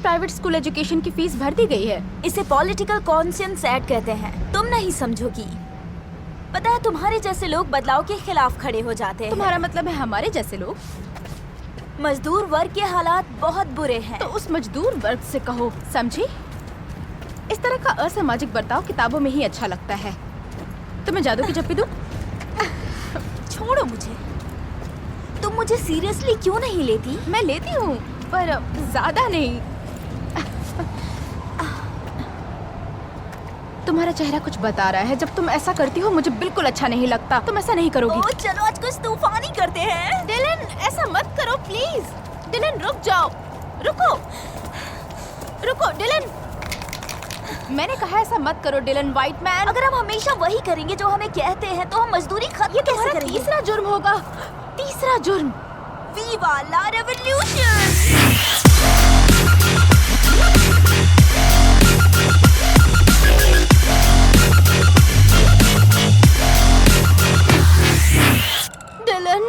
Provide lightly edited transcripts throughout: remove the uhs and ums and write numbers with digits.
Private school education की fees भर दी गई है। इसे पॉलिटिकल कॉन्शियंस एक्ट कहते हैं। तुम नहीं समझोगी। पता है तुम्हारे जैसे लोग बदलाव के खिलाफ खड़े हो जाते हैं। तुम्हारा मतलब है हमारे जैसे लोग? मजदूर वर्ग के हालात बहुत बुरे हैं। तो उस मजदूर वर्ग से कहो, समझी? इस तरह का असामाजिक बर्ताव किताबों में ही अच्छा लगता है। तुम्हें जादू की झप्पी दूं? छोड़ो मुझे। तुम मुझे सीरियसली क्यों नहीं लेती? मैं लेती हूँ, पर ज्यादा नहीं। तुम्हारा चेहरा कुछ बता रहा है। जब तुम ऐसा करती हो मुझे बिल्कुल अच्छा नहीं लगता। तुम ऐसा नहीं करोगी। ओह, चलो आज कुछ तूफान ही करते हैं। डिलन, ऐसा मत करो प्लीज। डिलन रुक जाओ। रुको रुको डिलन, मैंने कहा ऐसा मत करो डिलन व्हाइट मैन। अगर हम हमेशा वही करेंगे जो हमें कहते हैं तो हम मजदूरी खत्म कैसे करेंगे? तीसरा जुर्म होगा। तीसरा जुर्म। वीवा ला रेवोल्यूशन। डिलन,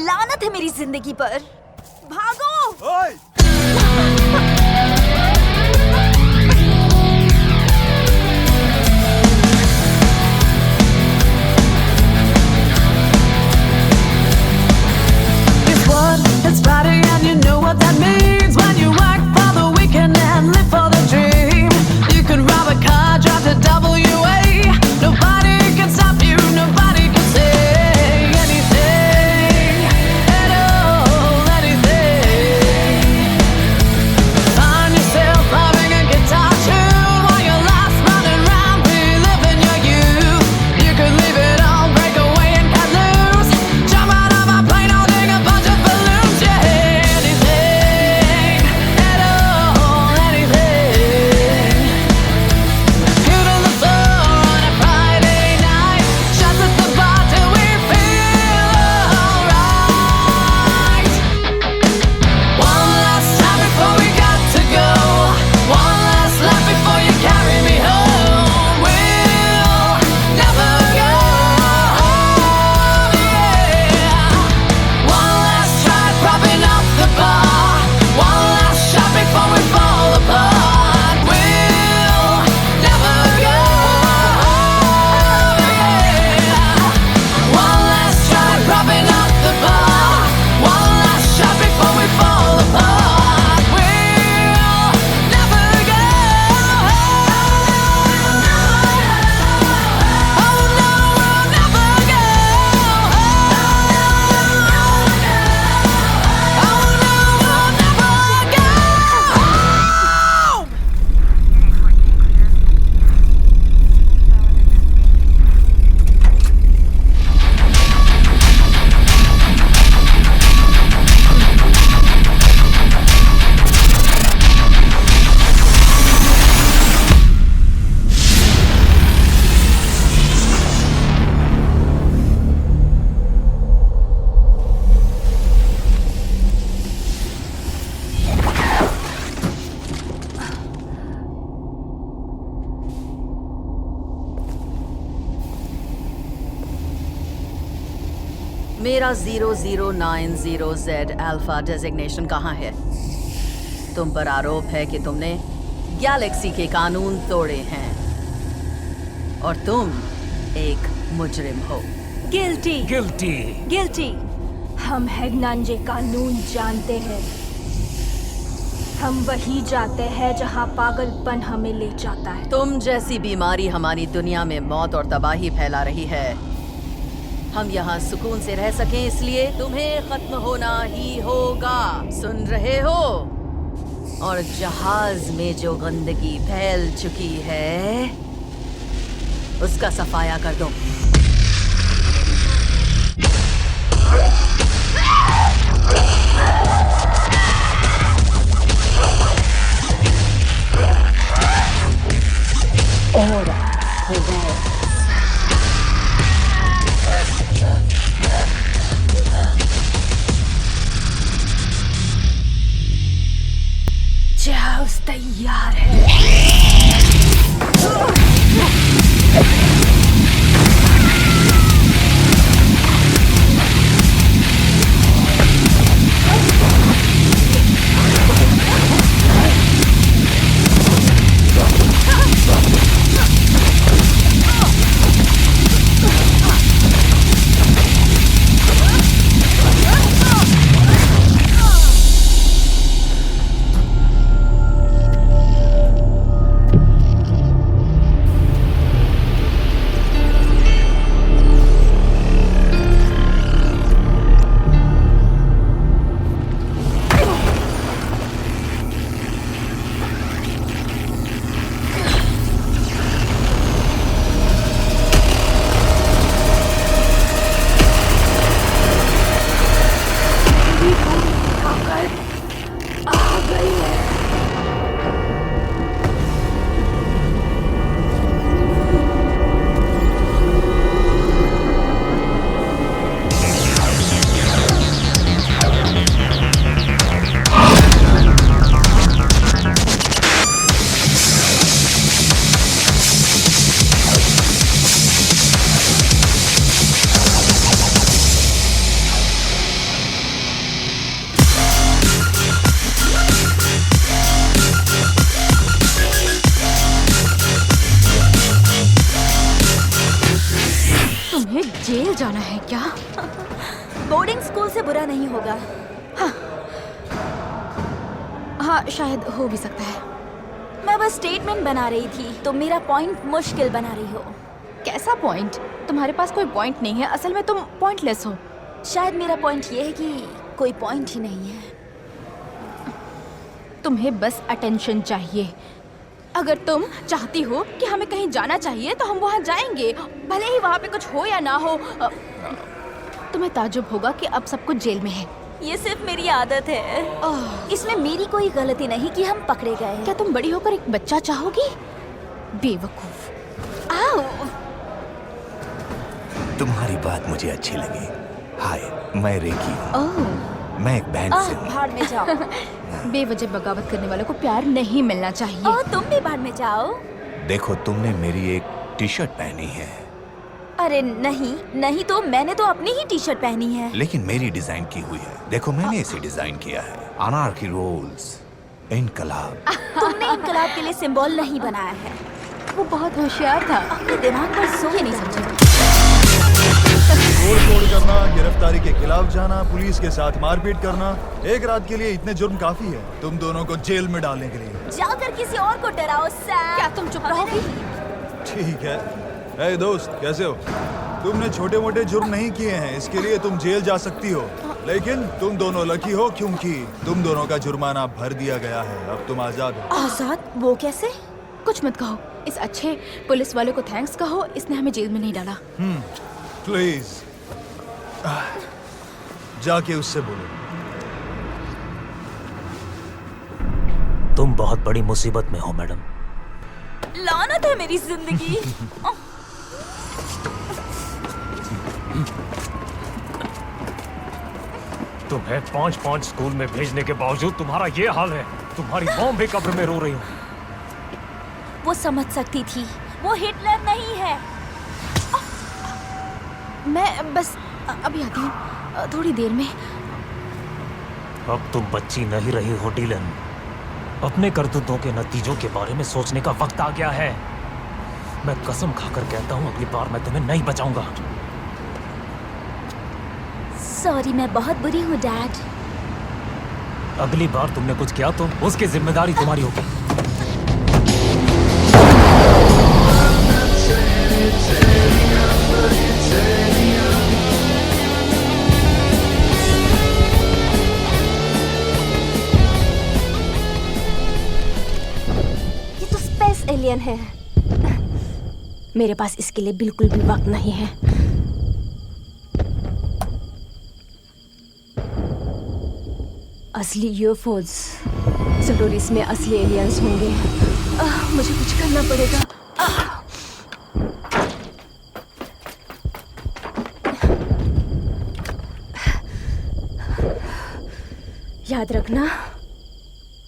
लानत है मेरी जिंदगी पर। भागो। ओए! It's Friday and you know what that means. When you work for the weekend and live for the dream. You can rob a car, drive to WA. Nobody can stop you, nobody can say anything at all, anything. Find yourself having a guitar tune while you're lost running around, reliving your youth. You could leave it all, break away and cut loose. Jump out of a plane, holding a bunch of balloons. Yeah, anything at all, anything. Few to the floor on a Friday night. Shots at the bar till we feel alright. One last time before we got to go. One last laugh before you carry me home. We'll never go home, yeah. One last try propping up the bar. One last shot before we fall apart. We'll never go home, yeah. One last try propping up the bar. One last shot before we fall apart. We'll never go home. Oh no, we'll never go home. Oh no, we'll never go home. मेरा 0090Z alpha designation कहाँ है? तुम पर आरोप है कि तुमने Galaxy के कानून तोड़े हैं और तुम एक मुजरिम हो। Guilty guilty. गिल्टी। हम हैग्नांजे कानून जानते हैं। हम वही जाते हैं जहाँ पागलपन हमें ले जाता है। तुम जैसी बीमारी हमारी दुनिया में मौत और तबाही फैला रही है। हम यहाँ सुकून से रह सकें इसलिए तुम्हें खत्म होना ही होगा। सुन रहे हो? और जहाज में जो गंदगी फैल चुकी है उसका सफाया कर दो। जहाज तैयार है। है क्या? बोर्डिंग स्कूल से बुरा नहीं होगा। हाँ, शायद हो भी सकता है। मैं बस स्टेटमेंट बना रही थी, तुम मेरा पॉइंट मुश्किल बना रही हो। कैसा पॉइंट? तुम्हारे पास कोई पॉइंट नहीं है, असल में तुम पॉइंटलेस हो। शायद मेरा पॉइंट ये है कि कोई पॉइंट ही नहीं है। तुम्हें बस अटेंशन चाहिए। अगर तुम चाहती हो कि हमें कहीं जाना चाहिए तो हम वहाँ जाएंगे, भले ही वहाँ पे कुछ हो या ना हो। तुम्हें ताज्जुब होगा कि अब सब कुछ जेल में है। ये सिर्फ मेरी आदत है। इसमें मेरी कोई गलती नहीं कि हम पकड़े गए। क्या तुम बड़ी होकर एक बच्चा चाहोगी? बेवकूफ। आओ। तुम्हारी बात मुझे अच्छी लगी। हाय, मैं रेकी हूँ। मैं एक बैंड से हूँ। भाड़ में जाओ। बेवजह बगावत करने वालों को प्यार नहीं मिलना चाहिए। तुम भी भाड़ में जाओ। देखो, तुमने मेरी एक टी शर्ट पहनी है। अरे नहीं तो मैंने तो अपनी ही टी शर्ट पहनी है। लेकिन मेरी डिजाइन की हुई है। देखो, मैंने इसे डिजाइन किया है। अनार्की रूल्स, इनकलाब। तुमने इनकलाब के लिए सिंबल नहीं बनाया है। वो बहुत होशियार था। अपने दिमाग पर सो ये नहीं समझा। तोड़ करना, गिरफ्तारी के खिलाफ जाना, पुलिस के साथ मारपीट करना, एक रात के लिए इतने जुर्म काफी है तुम दोनों को जेल में डालने के लिए। जाकर किसी और को डराओ सैम। क्या तुम चुप रहोगी? ठीक है। ए दोस्त, कैसे हो? तुमने छोटे मोटे जुर्म नहीं किए हैं, इसके लिए तुम जेल जा सकती हो। लेकिन तुम दोनों लकी हो क्योंकि तुम दोनों का जुर्माना भर दिया गया है। अब तुम आजाद हो। आजाद? वो कैसे? कुछ मत कहो। इस अच्छे पुलिस वाले को थैंक्स कहो, इसने हमें जेल में नहीं डाला। प्लीज जाके उससे बोलो। तुम बहुत बड़ी मुसीबत में हो मैडम। लानत है मेरी जिंदगी। तुम्हें 5-5 स्कूल में भेजने के बावजूद तुम्हारा ये हाल है। तुम्हारी मॉम भी कब्र में रो रही हो। वो समझ सकती थी, वो हिटलर नहीं है। मैं बस अभी आती हूँ, थोड़ी देर में। अब तुम बच्ची नहीं रही हो डीलन। अपने करतूतों के नतीजों के बारे में सोचने का वक्त आ गया है। मैं कसम खाकर कहता हूँ, अगली बार मैं तुम्हें नहीं बचाऊंगा। सॉरी, मैं बहुत बुरी हूँ डैड। अगली बार तुमने कुछ किया तो उसकी जिम्मेदारी तुम्हारी होगी। ये तो स्पेस एलियन है। मेरे पास इसके लिए बिल्कुल भी वक्त नहीं है। असली यूएफओज, जरूर इसमें असली एलियंस होंगे। मुझे कुछ करना पड़ेगा। याद रखना,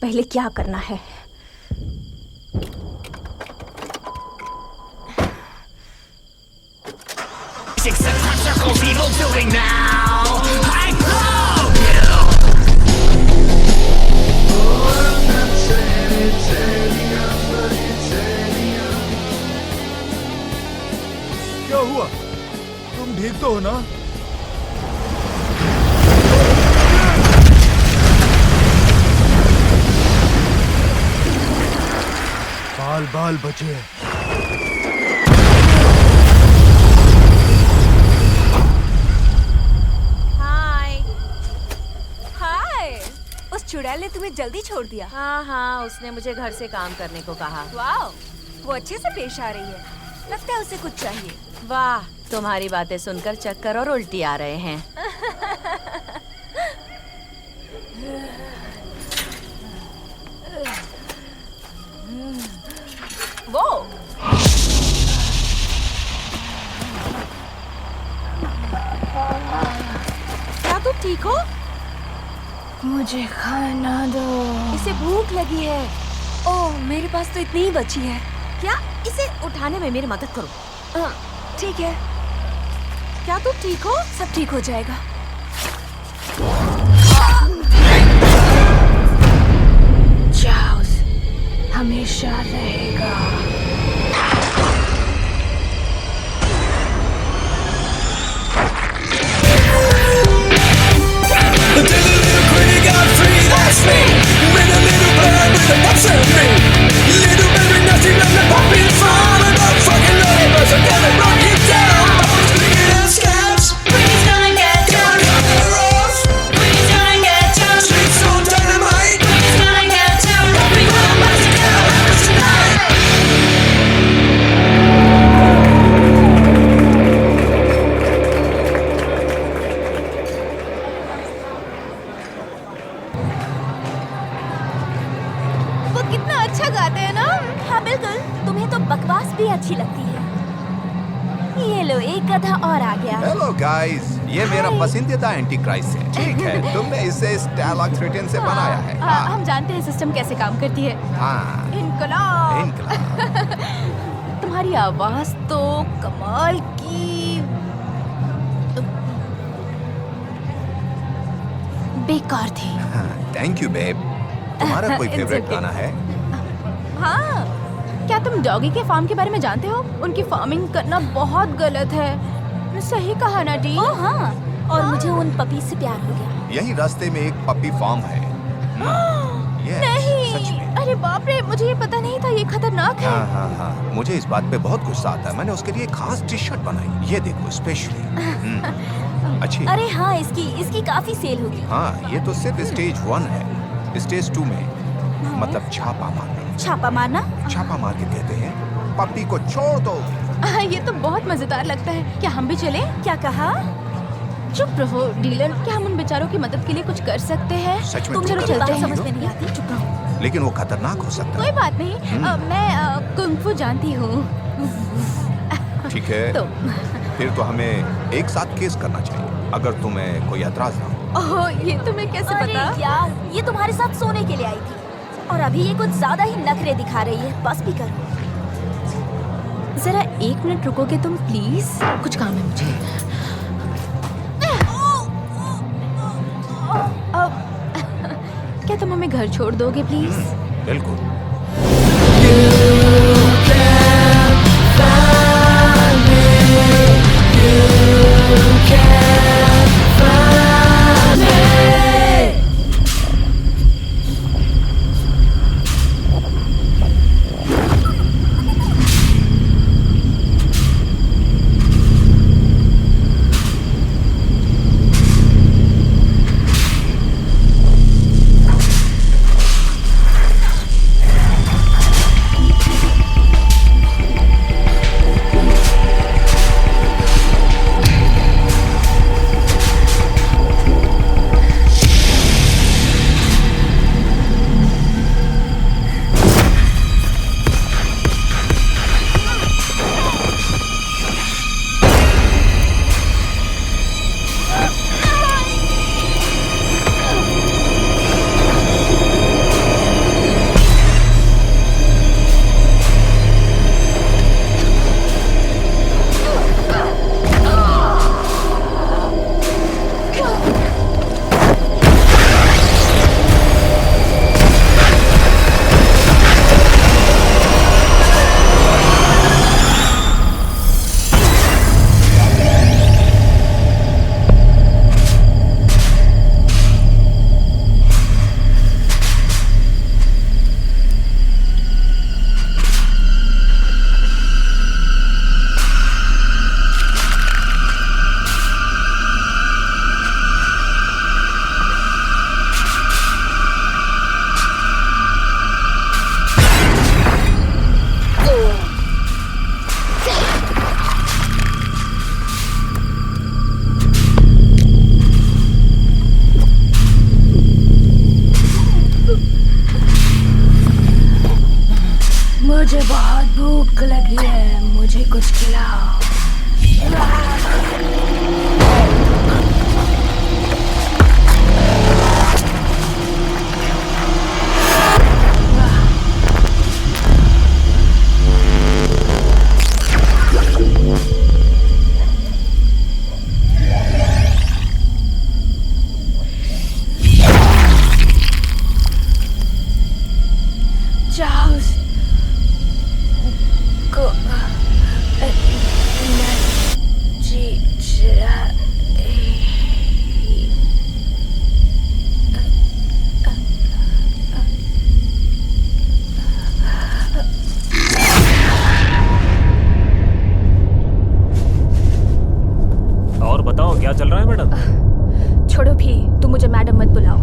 पहले क्या करना है। क्या हुआ? तुम ठीक तो हो ना? बाल बाल बचे। हाय। उस चुड़ैल ने तुम्हें जल्दी छोड़ दिया। हाँ, उसने मुझे घर से काम करने को कहा। वाह, वो अच्छे से पेश आ रही है। लगता है उसे कुछ चाहिए। वाह, तुम्हारी बातें सुनकर चक्कर और उल्टी आ रहे हैं। वो क्या तुम ठीक हो? मुझे खाना दो। इसे भूख लगी है। ओह, मेरे पास तो इतनी ही बची है। क्या? इसे उठाने में मेरी मदद करो। ठीक है। क्या तुम ठीक हो? सब ठीक हो जाएगा। चार्ल्स हमेशा रहेगा। अच्छा गाते हैं ना? हाँ बिल्कुल, तुम्हें तो बकवास भी अच्छी लगती है। ये लो, एक गधा और आ गया। हेलो गाइस, ये मेरा पसंदीदा एंटी क्राइस्ट है। ठीक है, तुमने इसे स्टाइलॉग 310 से बनाया है। हाँ, हम जानते हैं सिस्टम कैसे काम करती है। हाँ, इनकलाब। इनकलाब। तुम्हारी आवाज तो कमाल की बेकार थी। Thank you babe. तुम्हारा कोई It's फेवरेट okay. गाना है? हाँ, क्या तुम डॉगी के फार्म के बारे में जानते हो? उनकी फार्मिंग करना बहुत गलत है। सही कहा ना डी? ओह हाँ, और मुझे उन पपी से प्यार हो गया। यही रास्ते में एक पपी फार्म है। Yes, सच नहीं, में। अरे बाप रे, मुझे ये पता नहीं था, ये खतरनाक है। हाँ, मुझे इस बात पे बहुत गुस्सा आता है। मैंने उसके लिए एक खास टी शर्ट बनाई, ये देखो स्पेशली। अच्छी है। अरे हाँ, इसकी काफी सेल होगी। हाँ, ये तो सिर्फ स्टेज 1 है। स्टेज 2 में मतलब छापा मारना। छापा मारना? छापा मार के कहते हैं पपी को छोड़ दो। ये तो बहुत मजेदार लगता है। क्या हम भी चले? क्या कहा? चुप रहो डीलर, क्या हम उन बेचारों की मदद के लिए कुछ कर सकते हैं? सच में तुम तुम चलो, करो। बात हैं। समझ में नहीं आती, चुप रहो। लेकिन वो खतरनाक हो सकता कोई बात नहीं, मैं कुंग-फू जानती हूँ। है। ठीक है, तो फिर तो हमें एक साथ केस करना चाहिए, अगर तुम्हें कोई एतराज ना हो। ओह, ये तुम्हें कैसे अरे पता? यार, ये तुम्हारे साथ सोने के लिए आई थी और अभी ये कुछ ज्यादा ही नखरे दिखा रही है। बस भी करो। जरा 1 मिनट रुकोगे तुम प्लीज? कुछ काम है मुझे। क्या तुम हमें घर छोड़ दोगे प्लीज? बिल्कुल। मुझे बहुत भूख लगी है, मुझे कुछ खिलाओ। चार्ल्स को और बताओ क्या चल रहा है मैडम? छोड़ो भी, तुम मुझे मैडम मत बुलाओ।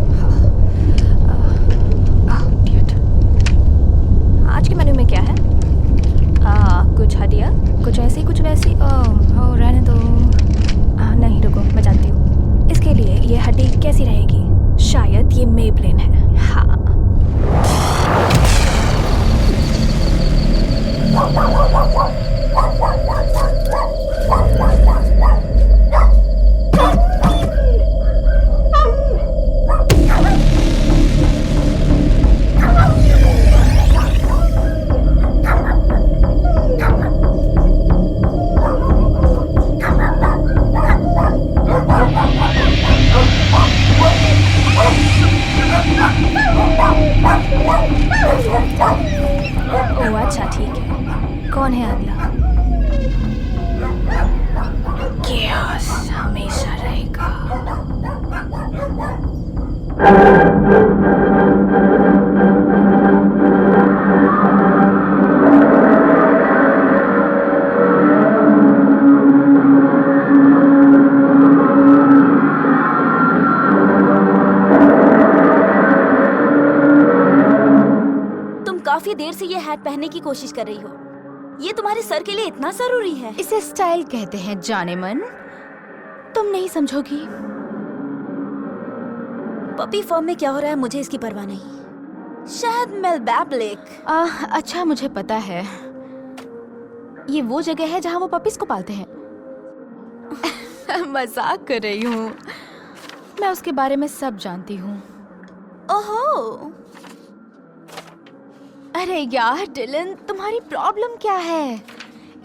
कौन है अगला? केओस हमेशा रहेगा। तुम काफी देर से ये हैट पहनने की कोशिश कर रही हो। ये तुम्हारे सर के लिए इतना जरूरी है? इसे स्टाइल कहते हैं जाने मन। तुम नहीं समझोगी। पपी फॉर्म में क्या हो रहा है मुझे इसकी परवाह नहीं। शायद मेलबैब्लिक। अच्छा मुझे पता है, ये वो जगह है जहाँ वो पपीज को पालते हैं। मजाक कर रही हूँ, मैं उसके बारे में सब जानती हूँ। ओहो, अरे यार डिलन, तुम्हारी प्रॉब्लम क्या है?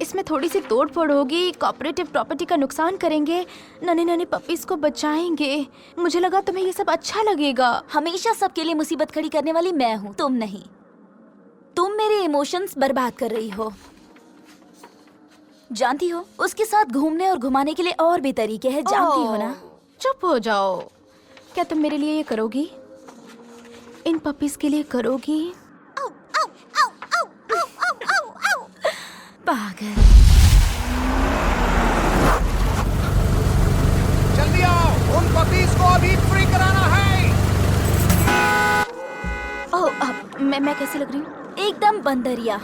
इसमें थोड़ी सी तोड़ फोड़ होगी, कॉपरेटिव प्रॉपर्टी का नुकसान करेंगे, नन्हे नन्हे पपीज को बचाएंगे। मुझे लगा तुम्हें ये सब अच्छा लगेगा। हमेशा सबके लिए मुसीबत खड़ी करने वाली मैं हूँ, तुम नहीं। तुम मेरे इमोशंस बर्बाद कर रही हो। जानती हो, उसके साथ घूमने और घुमाने के लिए और भी तरीके हैं, जानती हो ना? चुप हो जाओ। क्या तुम मेरे लिए ये करोगी? इन पपीज के लिए करोगी? पागल। जल्दी आओ, उन पपीज को अभी फ्री कराना है। ओह, मैं कैसी लग रही हूँ? एकदम बंदरिया।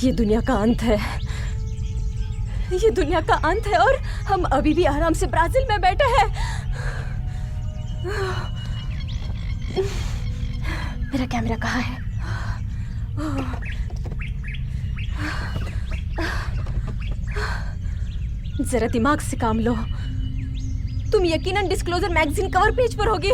ये दुनिया का अंत है। ये दुनिया का अंत है और हम अभी भी आराम से ब्राजील में बैठे हैं। मेरा कैमरा कहाँ है? जरा दिमाग से काम लो। तुम यकीनन डिस्क्लोजर मैगजीन कवर पेज पर होगी।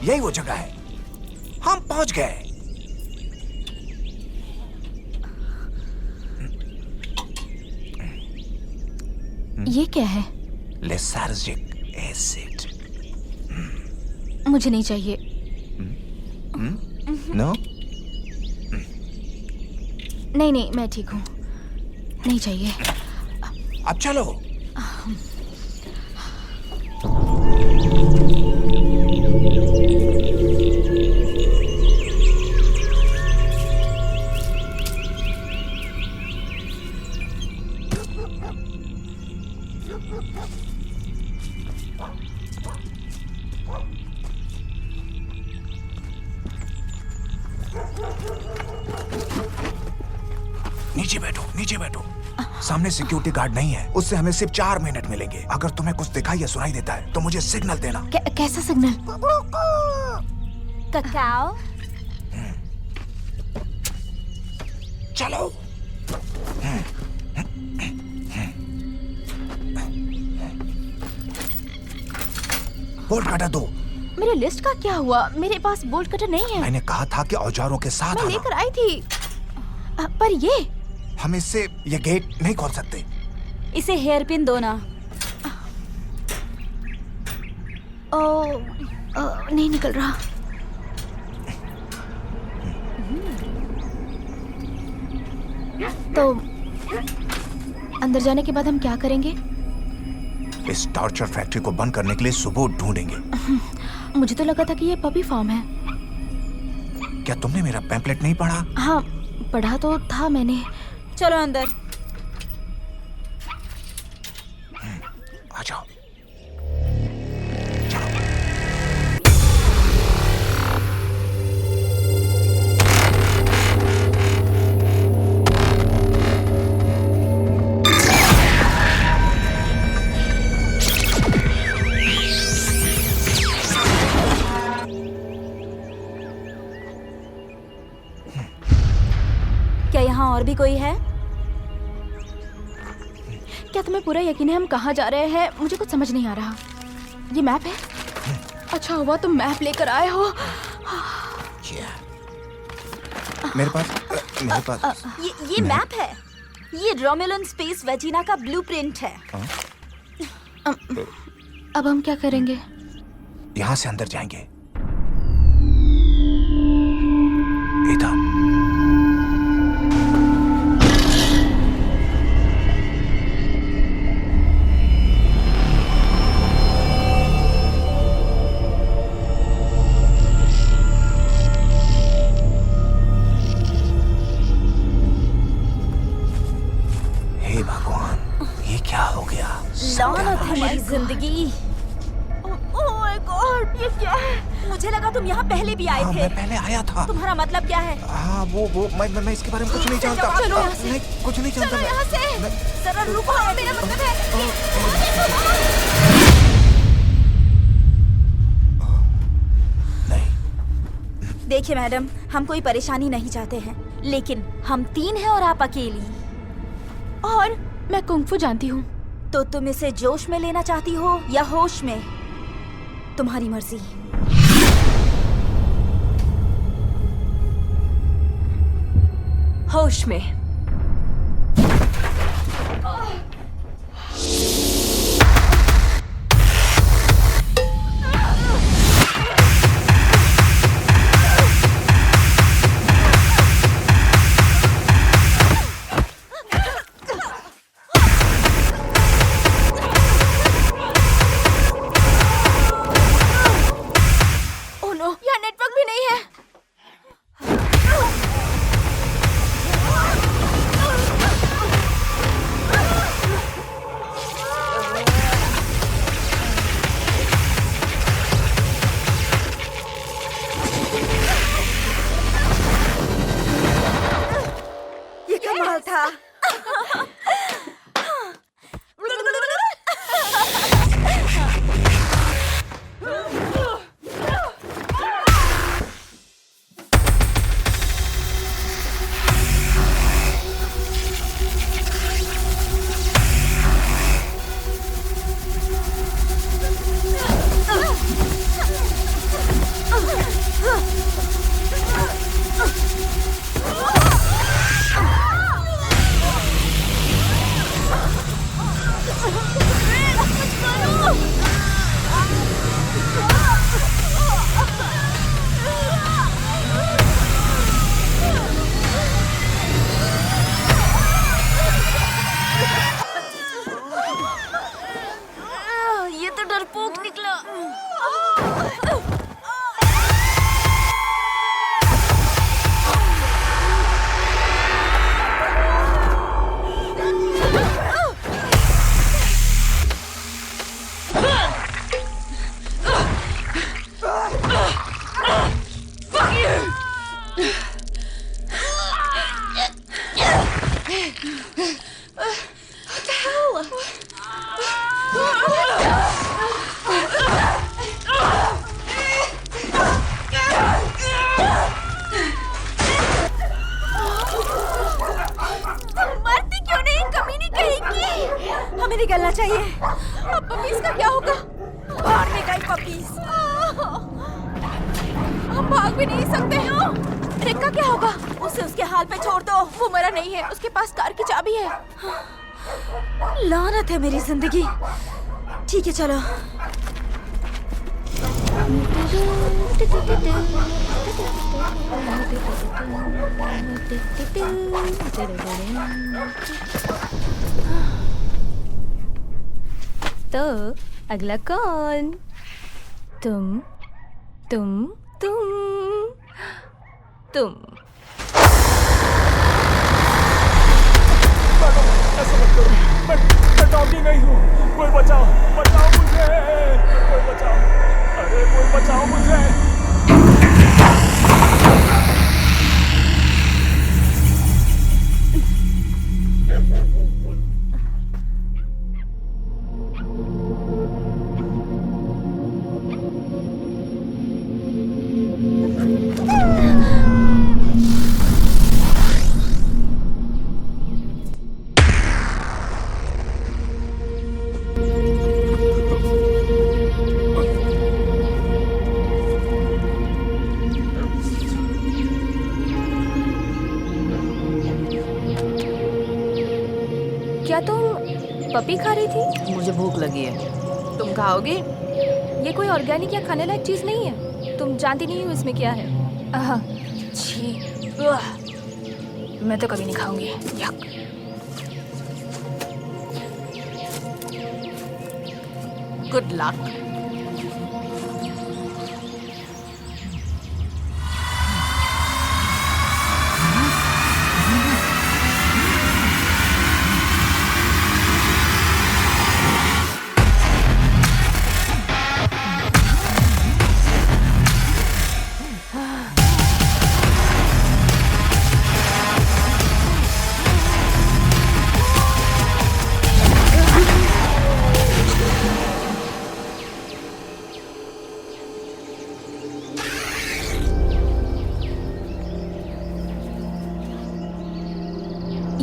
यही वो जगह है, हम पहुंच गए। ये क्या है? Lethargic acid. मुझे नहीं चाहिए। नो? नहीं, मैं ठीक हूँ, नहीं चाहिए। अब चलो। नीचे बैठो। सामने सिक्योरिटी गार्ड नहीं है, उससे हमें सिर्फ 4 मिनट मिलेंगे। अगर तुम्हें कुछ दिखाई या सुनाई देता है तो मुझे सिग्नल देना। कैसा सिग्नल? ककाओ। चलो। बोल्ट कटर दो। मेरे लिस्ट का क्या हुआ? मेरे पास बोल्ट कटर नहीं है। मैंने कहा था कि औजारों के साथ मैं आना। लेकर आई थी, पर ये हम इससे ये गेट नहीं खोल सकते। इसे हेयर पिन दो ना। नहीं निकल रहा। तो अंदर जाने के बाद हम क्या करेंगे? इस टॉर्चर फैक्ट्री को बंद करने के लिए सबूत ढूंढेंगे। मुझे तो लगा था कि ये पपी फार्म है। क्या तुमने मेरा पैम्पलेट नहीं पढ़ा? हाँ, पढ़ा तो था मैंने। चलो अंदर। आ जाओ। भी कोई है? क्या तुम्हें पूरा यकीन है हम कहाँ जा रहे हैं? मुझे कुछ समझ नहीं आ रहा। ये मैप है? अच्छा हुआ तुम मैप लेकर आए हो। मेरे पास ये मैप है। ये रोमुलन स्पेस वेजिना का ब्लूप्रिंट है। अब हम क्या करेंगे? यहाँ से अंदर जाएंगे। इधर। हे भगवान, ये क्या हो गया? लानत है मेरी जिंदगी। ओह माय गॉड, ये क्या है? मुझे लगा तुम यहाँ पहले भी आए हाँ, थे। मैं पहले आया था। तुम्हारा मतलब क्या है? हाँ वो मैं इसके बारे में कुछ नहीं जानता। चलो यहाँ से। नहीं, कुछ नहीं जानता। चलो यहाँ से। जरा रुको, मेरा मतलब नहीं। देखिए मैडम, हम कोई परेशानी नहीं चाहते हैं, लेकिन हम 3 हैं और आप अकेली। और मैं कुंग-फू जानती हूँ। तो तुम इसे जोश में लेना चाहती हो या होश में? तुम्हारी मर्जी। होश में। ओह नो, यहाँ नेटवर्क भी नहीं है। ये कमाल था। ये तो डरपोक निकला। मरती क्यों नहीं, कमीनी कहेगी। हमें निकलना चाहिए। अब पपीज का क्या होगा? बाहर में गई पपीज। हम भाग भी नहीं सकते हो। रिक का क्या होगा? उसे उसके हाल पे छोड़ दो। वो मरा नहीं है, उसके पास कार की चाबी है। लानत है मेरी जिंदगी। ठीक है चलो। तो अगला कौन? तुम तुम तुम तुम। मैं डॉगी नहीं हूँ। कोई बचाओ, बचाओ मुझे। कोई बचाओ, अरे कोई बचाओ मुझे। पपी खा रही थी। मुझे भूख लगी है। तुम खाओगे? ये कोई ऑर्गेनिक या खाने लायक चीज नहीं है। तुम जानती नहीं हो इसमें क्या है। छी, मैं तो कभी नहीं खाऊंगी। यक। Good luck.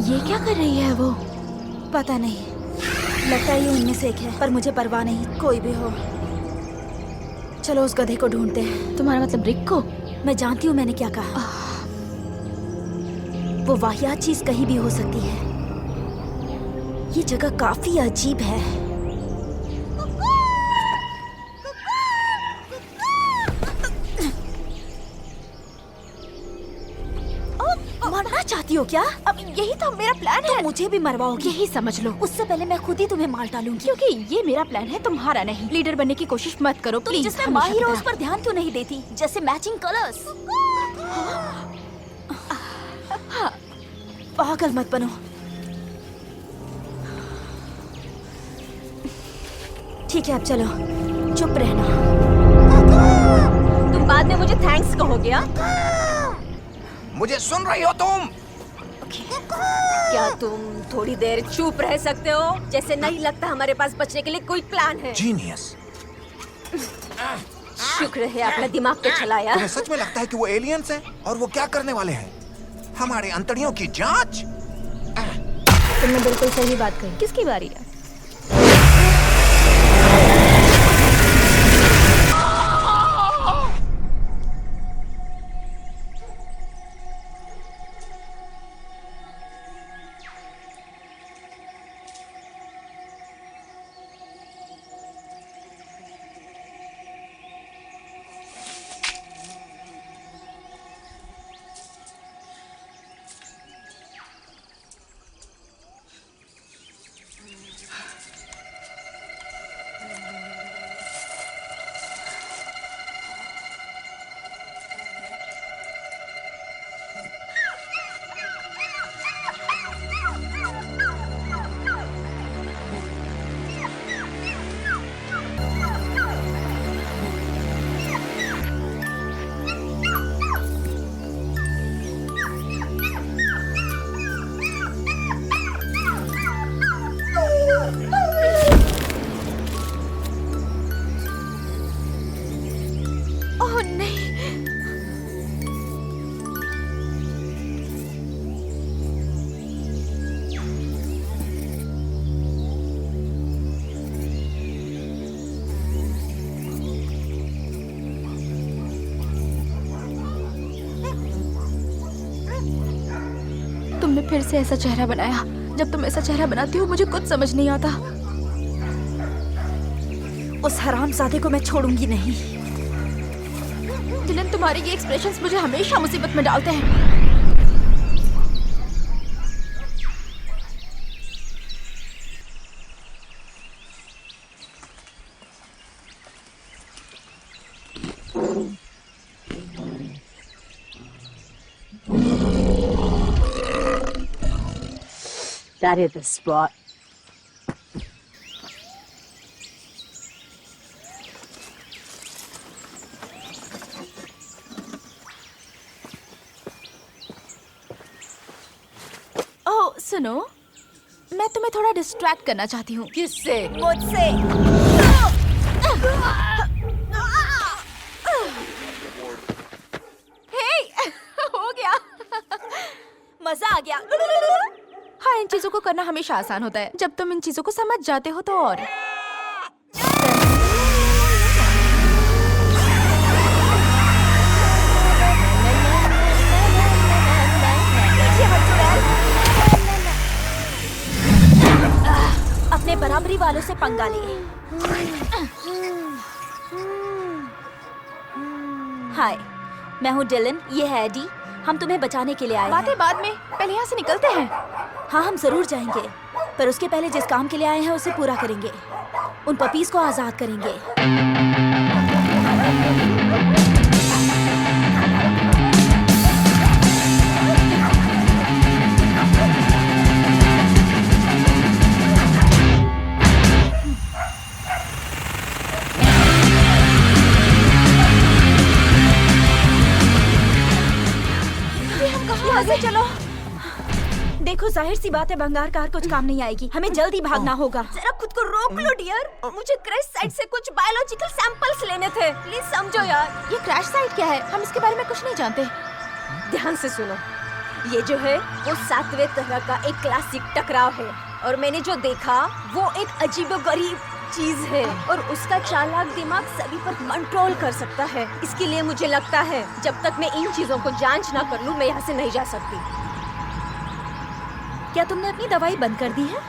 ये क्या कर रही है वो? पता नहीं, लगता है ये उनमें से एक है, पर मुझे परवाह नहीं, कोई भी हो। चलो उस गधे को ढूंढते हैं। तुम्हारा मतलब रिक को? मैं जानती हूँ मैंने क्या कहा। वो वाहियात चीज कहीं भी हो सकती है। ये जगह काफी अजीब है। मरना चाहती हो क्या? अब यही तो मेरा प्लान है। तो मुझे भी मरवाओगी? यही समझ लो। उससे पहले मैं खुद ही तुम्हें मार डालूंगी। क्योंकि ये मेरा प्लान है, तुम्हारा नहीं। लीडर बनने की कोशिश मत करो तुम प्लीज। जिसमें माहिर हो उस पर ध्यान क्यों नहीं देती? जैसे मैचिंग कलर्स। पागल मत बनो। ठीक है अब चलो, चुप रहना। तुम बाद में मुझे थैंक्स कहोगे? मुझे सुन रही हो तुम? क्या तुम थोड़ी देर चुप रह सकते हो? जैसे नहीं लगता हमारे पास बचने के लिए कोई प्लान है। जीनियस। शुक्र है अपना दिमाग पे चलाया। तुम्हें सच में लगता है कि वो एलियंस हैं? और वो क्या करने वाले हैं? हमारे अंतड़ियों की जांच? तुमने बिल्कुल सही बात कही। किसकी बारी है? तुमने फिर से ऐसा चेहरा बनाया। जब तुम ऐसा चेहरा बनाती हो मुझे कुछ समझ नहीं आता। उस हरामजादे को मैं छोड़ूंगी नहीं। जिलन, तुम्हारे ये एक्सप्रेशंस मुझे हमेशा मुसीबत में डालते हैं। That is the spot. ओह सुनो, मैं तुम्हें थोड़ा डिस्ट्रैक्ट करना चाहती हूँ। किससे? मुझसे। हो गया। मजा आ गया। हाँ, इन चीजों को करना हमेशा आसान होता है जब तुम इन चीजों को समझ जाते हो तो। और बराबरी वालों से पंगा ले। हाय, मैं हूँ डिलन, ये है एडी। हम तुम्हें बचाने के लिए आए हैं। बातें बाद में, पहले यहाँ से निकलते हैं। हाँ, हम जरूर जाएंगे, पर उसके पहले जिस काम के लिए आए हैं उसे पूरा करेंगे। उन पपीज को आजाद करेंगे। यहाँ से चलो। देखो, जाहिर सी बात है भंगार कार कुछ काम नहीं आएगी। हमें जल्दी भागना होगा। जरा खुद को रोक लो डियर। मुझे क्रैश साइट से कुछ बायोलॉजिकल सैंपल्स लेने थे। प्लीज समझो यार। ये क्रैश साइट क्या है? हम इसके बारे में कुछ नहीं जानते। ध्यान से सुनो, ये जो है वो 7वें तरह का एक क्लासिक टकराव है, और मैंने जो देखा वो एक अजीबोगरीब चीज है, और उसका चालाक दिमाग सभी पर कंट्रोल कर सकता है। इसके लिए मुझे लगता है जब तक मैं इन चीजों को जांच ना कर लूं, मैं यहाँ से नहीं जा सकती। क्या तुमने अपनी दवाई बंद कर दी है?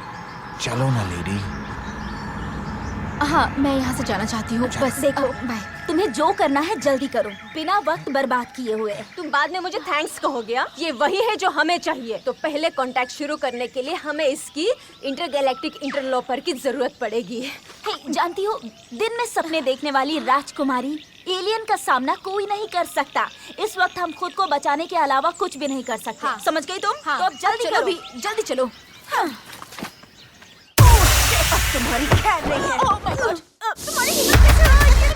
चलो ना लेडी। हाँ, मैं यहाँ से जाना चाहती हूँ। बस देखो, बाय। तुम्हें जो करना है जल्दी करो, बिना वक्त बर्बाद किए हुए। तुम बाद में मुझे थैंक्स कहोगे। ये वही है जो हमें चाहिए। तो पहले कांटेक्ट शुरू करने के लिए हमें इसकी इंटरगैलेक्टिक इंटरलॉपर की जरूरत पड़ेगी। हे, जानती हो, दिन में सपने देखने वाली राजकुमारी एलियन का सामना कोई नहीं कर सकता। इस वक्त हम खुद को बचाने के अलावा कुछ भी नहीं कर सकते। हाँ। समझ गई तुम? हाँ। तो अब जल्दी चलो करो। भी, जल्दी चलो। हाँ। तुम्हारी खैर नहीं है। Oh my God! तुम्हारी हिम्मत कैसे हुई? ये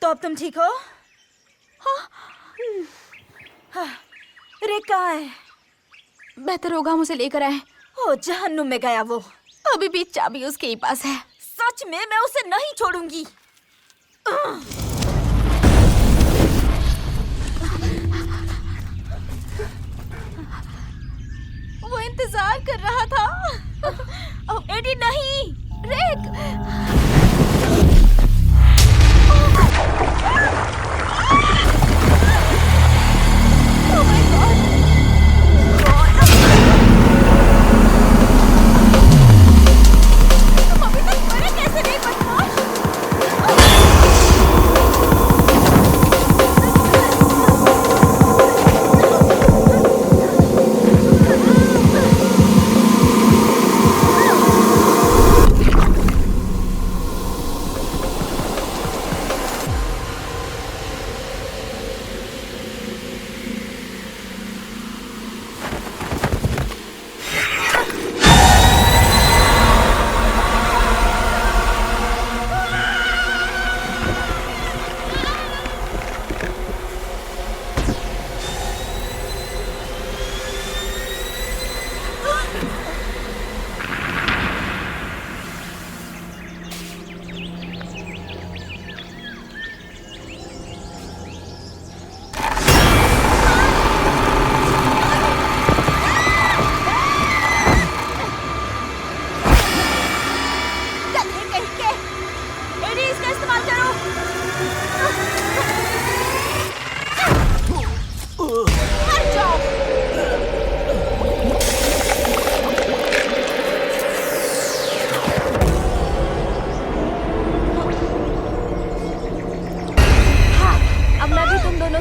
तो अब तुम ठीक हो? रिक कहाँ है? बेहतर होगा हम उसे लेकर आए। ओ, जहन्नुम में गया वो। अभी भी चाबी उसके ही पास है। सच में मैं उसे नहीं छोड़ूंगी। वो इंतजार कर रहा था। एडी नहीं, रिक!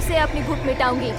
से अपनी भूख मिटाऊंगी।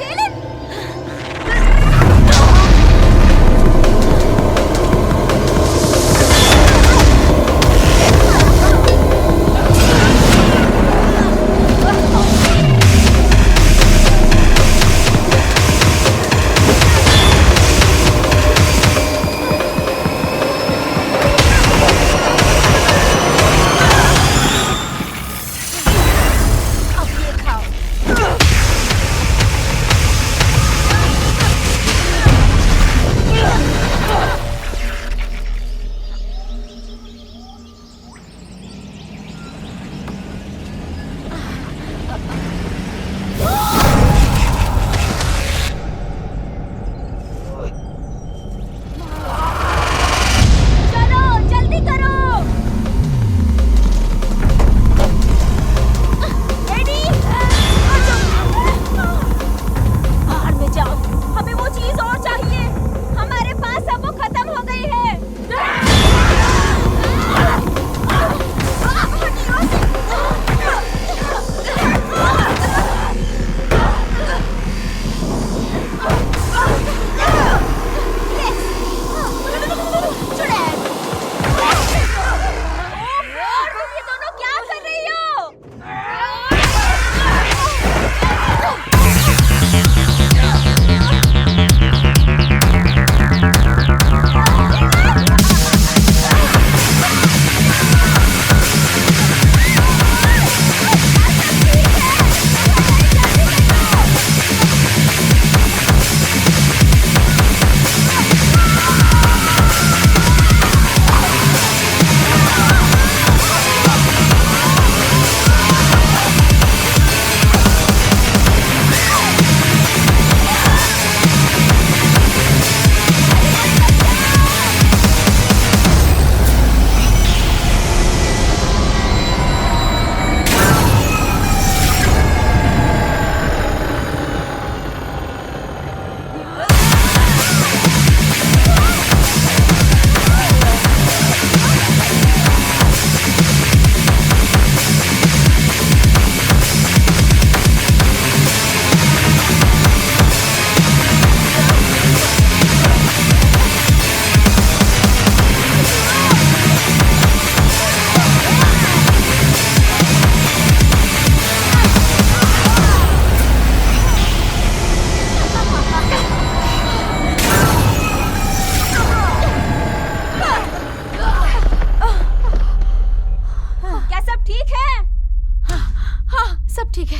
सब ठीक है।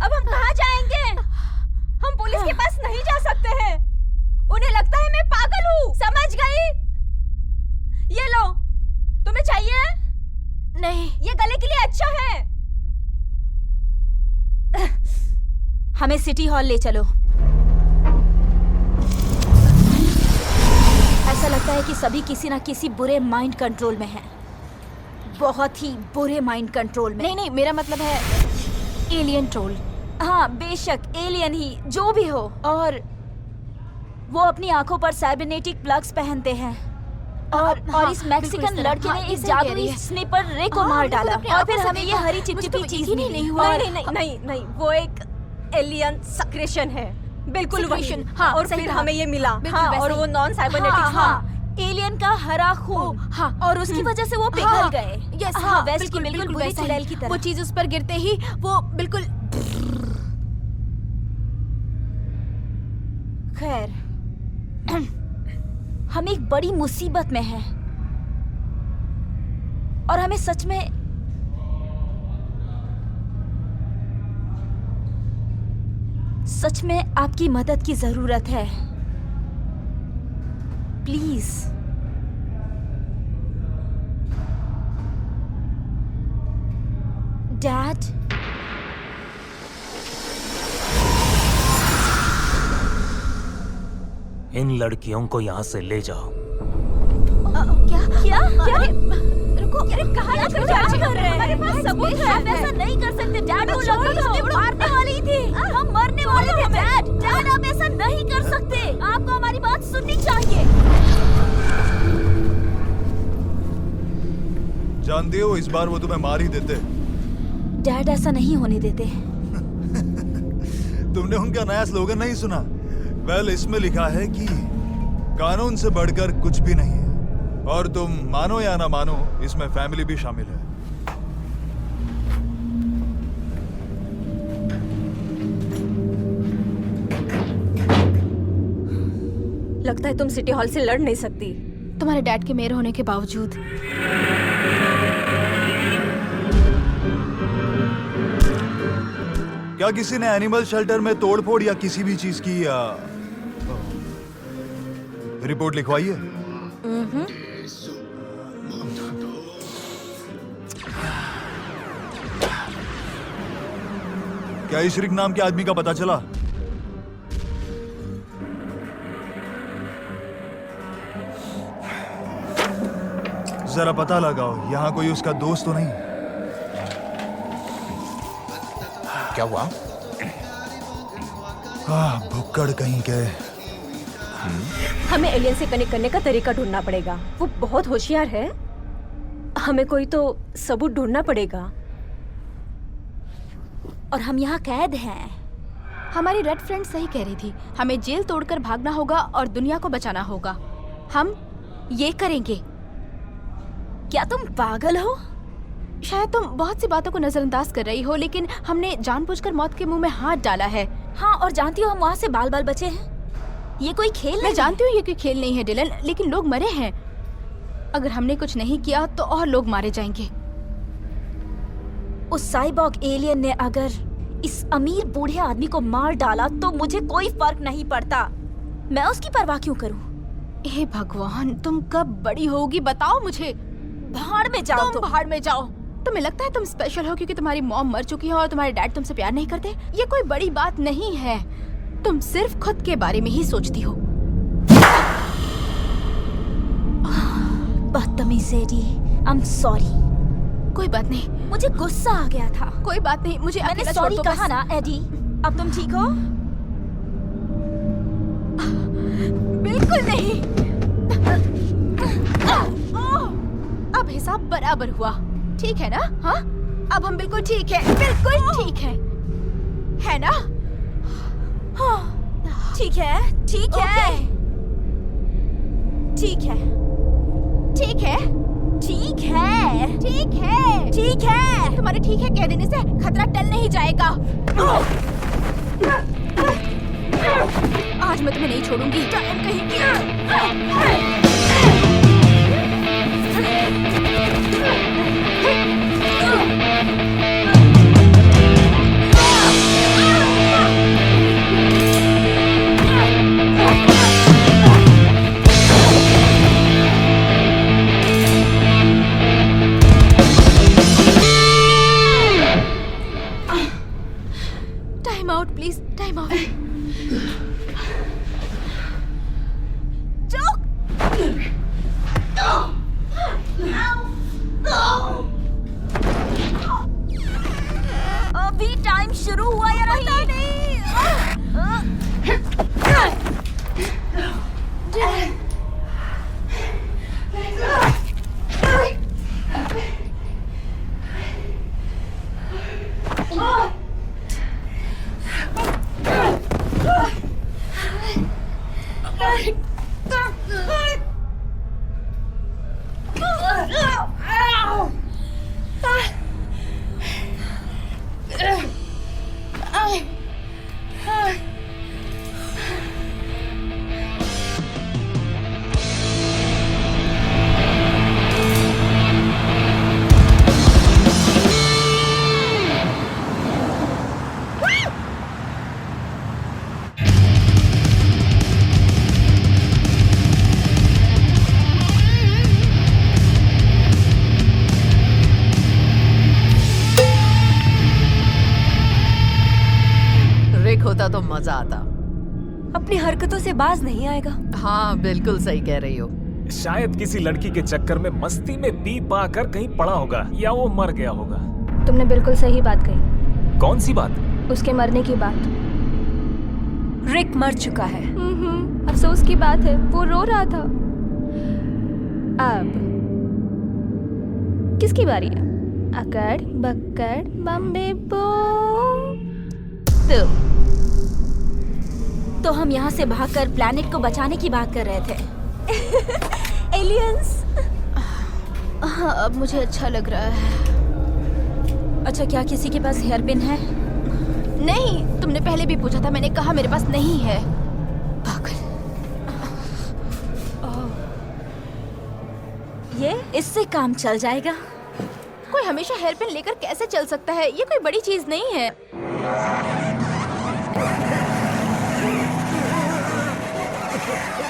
अब हम कहाँ जाएंगे? हम पुलिस के पास नहीं जा सकते हैं। उन्हें लगता है मैं पागल हूँ। समझ गई? ये लो, तुम्हें चाहिए? नहीं, ये गले के लिए अच्छा है। हमें सिटी हॉल ले चलो। ऐसा लगता है कि सभी किसी ना किसी बुरे माइंड कंट्रोल में हैं। बहुत ही बुरे माइंड कंट्रोल में। नहीं नहीं, मेरा मतलब है एलियन ट्रोल। हाँ बेशक एलियन ही जो भी हो। और वो अपनी आंखों पर साइबरनेटिक प्लग्स पहनते हैं। और इस मैक्सिकन लड़के ने इस जादुई स्निपर रे को मार डाला। और फिर हमें ये हरी चिपचिपी चीज मिली। नहीं, वो एक एलियन सक्रेशन है। बिल्कुल वही। हाँ, और सही फिर कहा। हमें ये मिला। बिल्कुल हाँ, वैसे और ही। वो नॉन साइबरनेटिक। हाँ, एलियन का हरा खून। हाँ, और उसकी वजह से वो पिघल गए। यस, हाँ, हाँ, वेस्ट की बिल्कुल बुरी वैसा ही। चुड़ैल की तरह। वो चीज उस पर गिरते ही वो बिल्कुल। खैर, हम एक बड़ी मुसीबत में हैं और हमें सच में आपकी मदद की जरूरत है। प्लीज। डैड, इन लड़कियों को यहाँ से ले जाओ। क्या रुको, अरे कहाँ क्या लेकर कर रहे हैं? हमारे पास सबूत है। आप ऐसा नहीं कर सकते डैड। वो लड़की मारने वाली थी। हम मरने वाले थे डैड। आप ऐसा नहीं कर सकते। आपको हमारी बात सुननी चाहिए। जानती हो इस बार वो तुम्हें मार ही देते। डैड ऐसा नहीं होने देते। तुमने उनका नया स्लोगन नहीं सुना? वेल, इसमें लिखा है कि कानून से बढ़कर कुछ भी नहीं है। और तुम मानो या ना मानो, इसमें फैमिली भी शामिल है। लगता है तुम सिटी हॉल से लड़ नहीं सकती। तुम्हारे डैड के मेयर होने के बावजूद। क्या किसी ने एनिमल शेल्टर में तोड़फोड़ या किसी भी चीज की रिपोर्ट लिखवाई है? क्या इशरिक नाम के आदमी का पता चला? जरा पता लगाओ, यहाँ कोई उसका दोस्त तो नहीं? क्या हुआ? भुक्कड़ कहीं के। हमें एलियन से कनेक्ट करने का तरीका ढूंढना पड़ेगा। वो बहुत होशियार है। हमें कोई तो सबूत ढूंढना पड़ेगा। और हम यहाँ कैद हैं। हमारी रेड फ्रेंड सही कह रही थी। हमें जेल तोड़कर भागना होगा और दुनिया को बचाना होगा। हम ये करेंगे। क्या तुम पागल हो? शायद तुम बहुत सी बातों को नजरअंदाज कर रही हो, लेकिन हमने जानबूझकर मौत के मुंह में हाथ डाला है। हाँ, और जानती हो हम वहाँ से बाल बाल बचे हैं। ये कोई खेल नहीं। मैं जानती हूँ ये कोई खेल नहीं है डिलन, लेकिन लोग मरे हैं। अगर हमने कुछ नहीं किया तो और लोग मारे जाएंगे। उस साइबॉर्ग एलियन ने अगर इस अमीर बूढ़े आदमी को मार डाला तो मुझे कोई फर्क नहीं पड़ता। मैं उसकी परवाह क्यों करूं? हे भगवान, तुम कब बड़ी होगी बताओ मुझे। भाड़ में जाओ। तुम भाड़ में जाओ। तुम्हें लगता है तुम स्पेशल हो क्योंकि तुम्हारी मॉम मर चुकी है और तुम्हारे डैड तुमसे प्यार नहीं करते? ये कोई बड़ी बात नहीं है। तुम सिर्फ खुद के बारे में ही सोचती हो। बदतमीज एडी, आई एम सॉरी। कोई बात नहीं, मुझे गुस्सा आ गया था। कोई बात नहीं, मुझे मैंने अकेला सॉरी छोड़ दो कहा बस। ना एडी। अब तुम ठीक हो? बिल्कुल नहीं। अब हिसाब बराबर हुआ, ठीक है ना? हाँ, अब हम बिल्कुल ठीक है। बिल्कुल ठीक है ना? हाँ, ठीक है, ठीक है, ठीक है, ठीक है, ठीक है, ठीक है, ठीक है। तुम्हारे ठीक है कह देने से खतरा टल नहीं जाएगा। आज मैं तुम्हें नहीं छोड़ूंगी। टाइम कहीं की। Please time of. अभी टाइम शुरू हुआ या नहीं? रिक होता तो मजा आता। अपनी हरकतों से बाज नहीं आएगा। हाँ बिल्कुल सही कह रही हो। शायद किसी लड़की के चक्कर में मस्ती में पी पा कर कहीं पड़ा होगा या वो मर गया होगा। तुमने बिल्कुल सही बात कही। कौन सी बात? उसके मरने की बात। रिक मर चुका है। अफसोस की बात है, वो रो रहा था। अब किसकी बारी है? अकड़ बक्कड़ बम्बे बो। तो हम यहाँ से भागकर प्लैनेट को बचाने की बात कर रहे थे। एलियंस। हाँ, अब मुझे अच्छा लग रहा है। अच्छा, क्या किसी के पास हेयर पिन है? नहीं, तुमने पहले भी पूछा था, मैंने कहा मेरे पास नहीं है। पागल। ये इससे काम चल जाएगा। कोई हमेशा हेयर पिन लेकर कैसे चल सकता है? ये कोई बड़ी चीज नहीं है।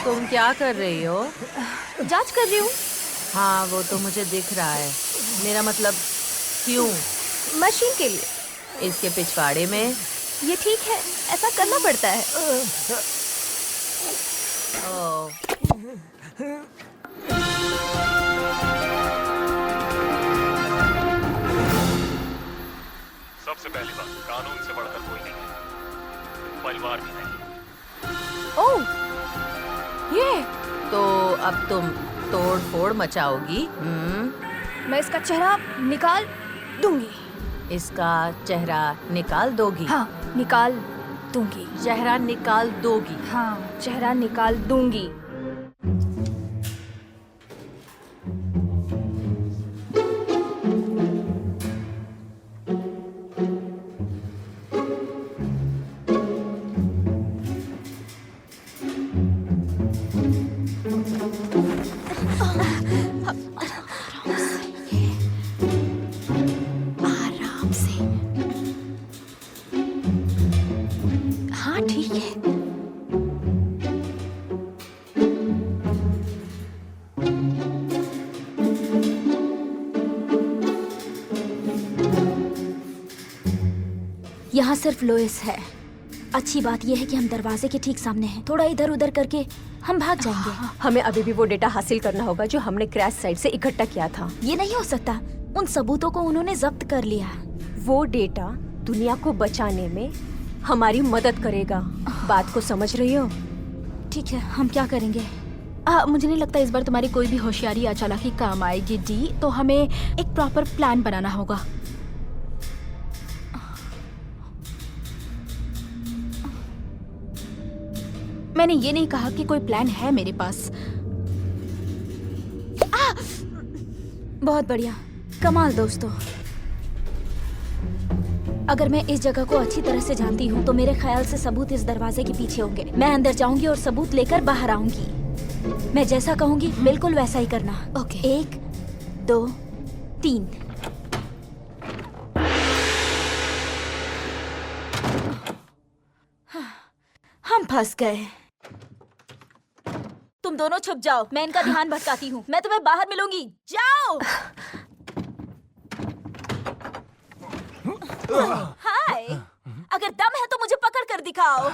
तुम क्या कर रही हो? जांच कर रही हूँ। हाँ वो तो मुझे दिख रहा है। मेरा मतलब क्यों? मशीन के लिए। इसके पिछवाड़े में? ये ठीक है, ऐसा करना पड़ता है। ओह। सबसे पहली बात, कानून से बढ़कर कोई नहीं है, परिवार भी नहीं। ओह, ये तो अब तुम तोड़ फोड़ मचाओगी? मैं इसका चेहरा निकाल दूंगी। इसका चेहरा निकाल दोगी? हाँ, निकाल दूंगी। चेहरा निकाल दोगी? हाँ, चेहरा निकाल दूंगी। आराम से। हाँ ठीक है। यहाँ सिर्फ लोइस है। अच्छी बात यह है कि हम दरवाजे के ठीक सामने हैं। थोड़ा इधर उधर करके हम भाग जाएंगे। हमें अभी भी वो डेटा हासिल करना होगा जो हमने क्रैश साइट से इकट्ठा किया था। ये नहीं हो सकता। उन सबूतों को उन्होंने जब्त कर लिया। वो डेटा दुनिया को बचाने में हमारी मदद करेगा। बात को समझ रही हो? ठीक है, हम क्या करेंगे? मुझे नहीं लगता इस बार तुम्हारी कोई भी होशियारी या चालाकी काम आएगी डी। तो हमें एक प्रॉपर प्लान बनाना होगा। मैंने ये नहीं कहा कि कोई प्लान है मेरे पास। बहुत बढ़िया, कमाल दोस्तों। अगर मैं इस जगह को अच्छी तरह से जानती हूँ तो मेरे ख्याल से सबूत इस दरवाजे के पीछे होंगे। मैं अंदर जाऊंगी और सबूत लेकर बाहर आऊंगी। मैं जैसा कहूंगी बिल्कुल वैसा ही करना। ओके। 1 2 3। हम फंस गए। तुम दोनों छुप जाओ, मैं इनका ध्यान भटकाती हूँ। मैं तुम्हें बाहर मिलूंगी। जाओ। हाय, अगर दम है तो मुझे पकड़ दिखाओ।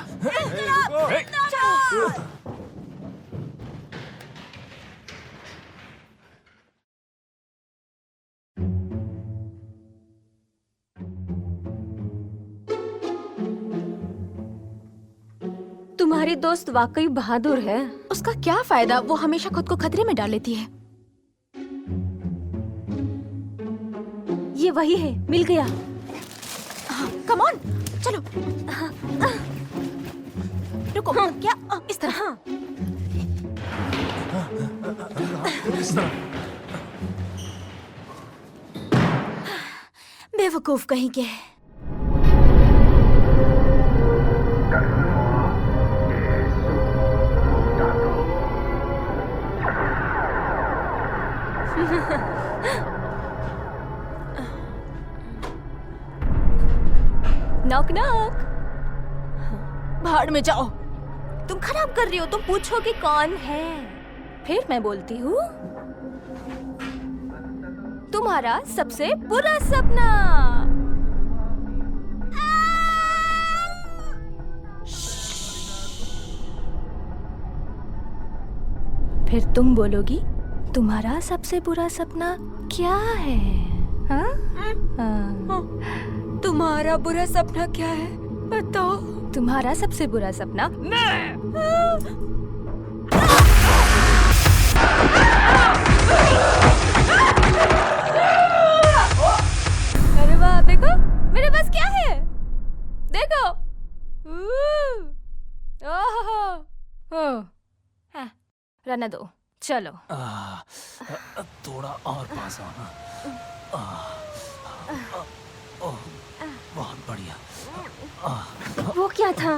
तुम्हारी दोस्त वाकई बहादुर है। उसका क्या फायदा, वो हमेशा खुद को खतरे में डाल लेती है। ये वही है, मिल गया। कम ऑन, चलो। रुको, क्या इस तरह? बेवकूफ कहीं के। Knock knock. भाड़ में जाओ। तुम खराब कर रही हो, तुम पूछो कि कौन है। फिर मैं बोलती हूँ, तुम्हारा सबसे बुरा सपना। फिर तुम बोलोगी तुम्हारा सबसे बुरा सपना क्या है? हाँ? तुम्हारा बुरा सपना क्या है? बताओ। तुम्हारा सबसे बुरा सपना मैं। अरे वाह, देखो मेरे पास क्या है, देखो। रहने दो, चलो। थोड़ा और पास आना। बहुत बढ़िया। वो क्या था?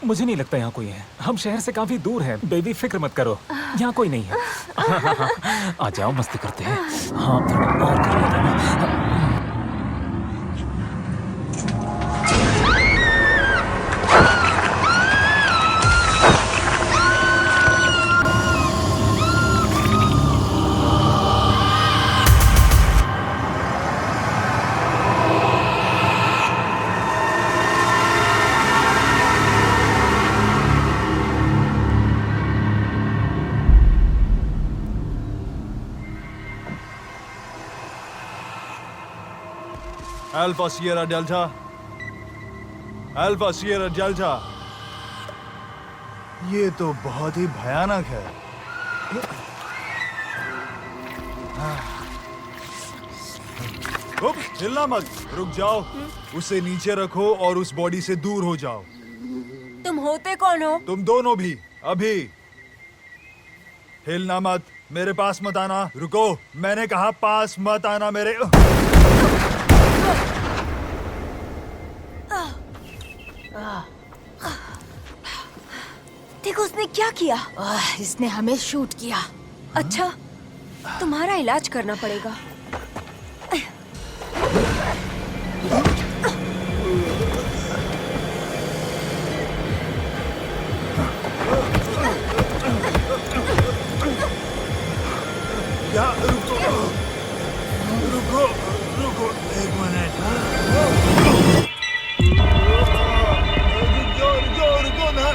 मुझे नहीं लगता यहाँ कोई है। हम शहर से काफी दूर हैं। बेबी फिक्र मत करो, यहाँ कोई नहीं है। आ जाओ, मस्ती करते हैं। हाँ, थोड़ा और कर लेते हैं। Alpha Sierra delta, alpha Sierra delta. ये तो बहुत ही भयानक है। हिलना मत, रुक जाओ। उसे नीचे रखो और उस बॉडी से दूर हो जाओ। तुम होते कौन हो? तुम दोनों भी अभी हिलना मत, मेरे पास मत आना। रुको, मैंने कहा पास मत आना मेरे। देखो उसने क्या किया। इसने हमें शूट किया। अच्छा, तुम्हारा इलाज करना पड़ेगा। क्या? रुको, एक मिनट। रुको ना।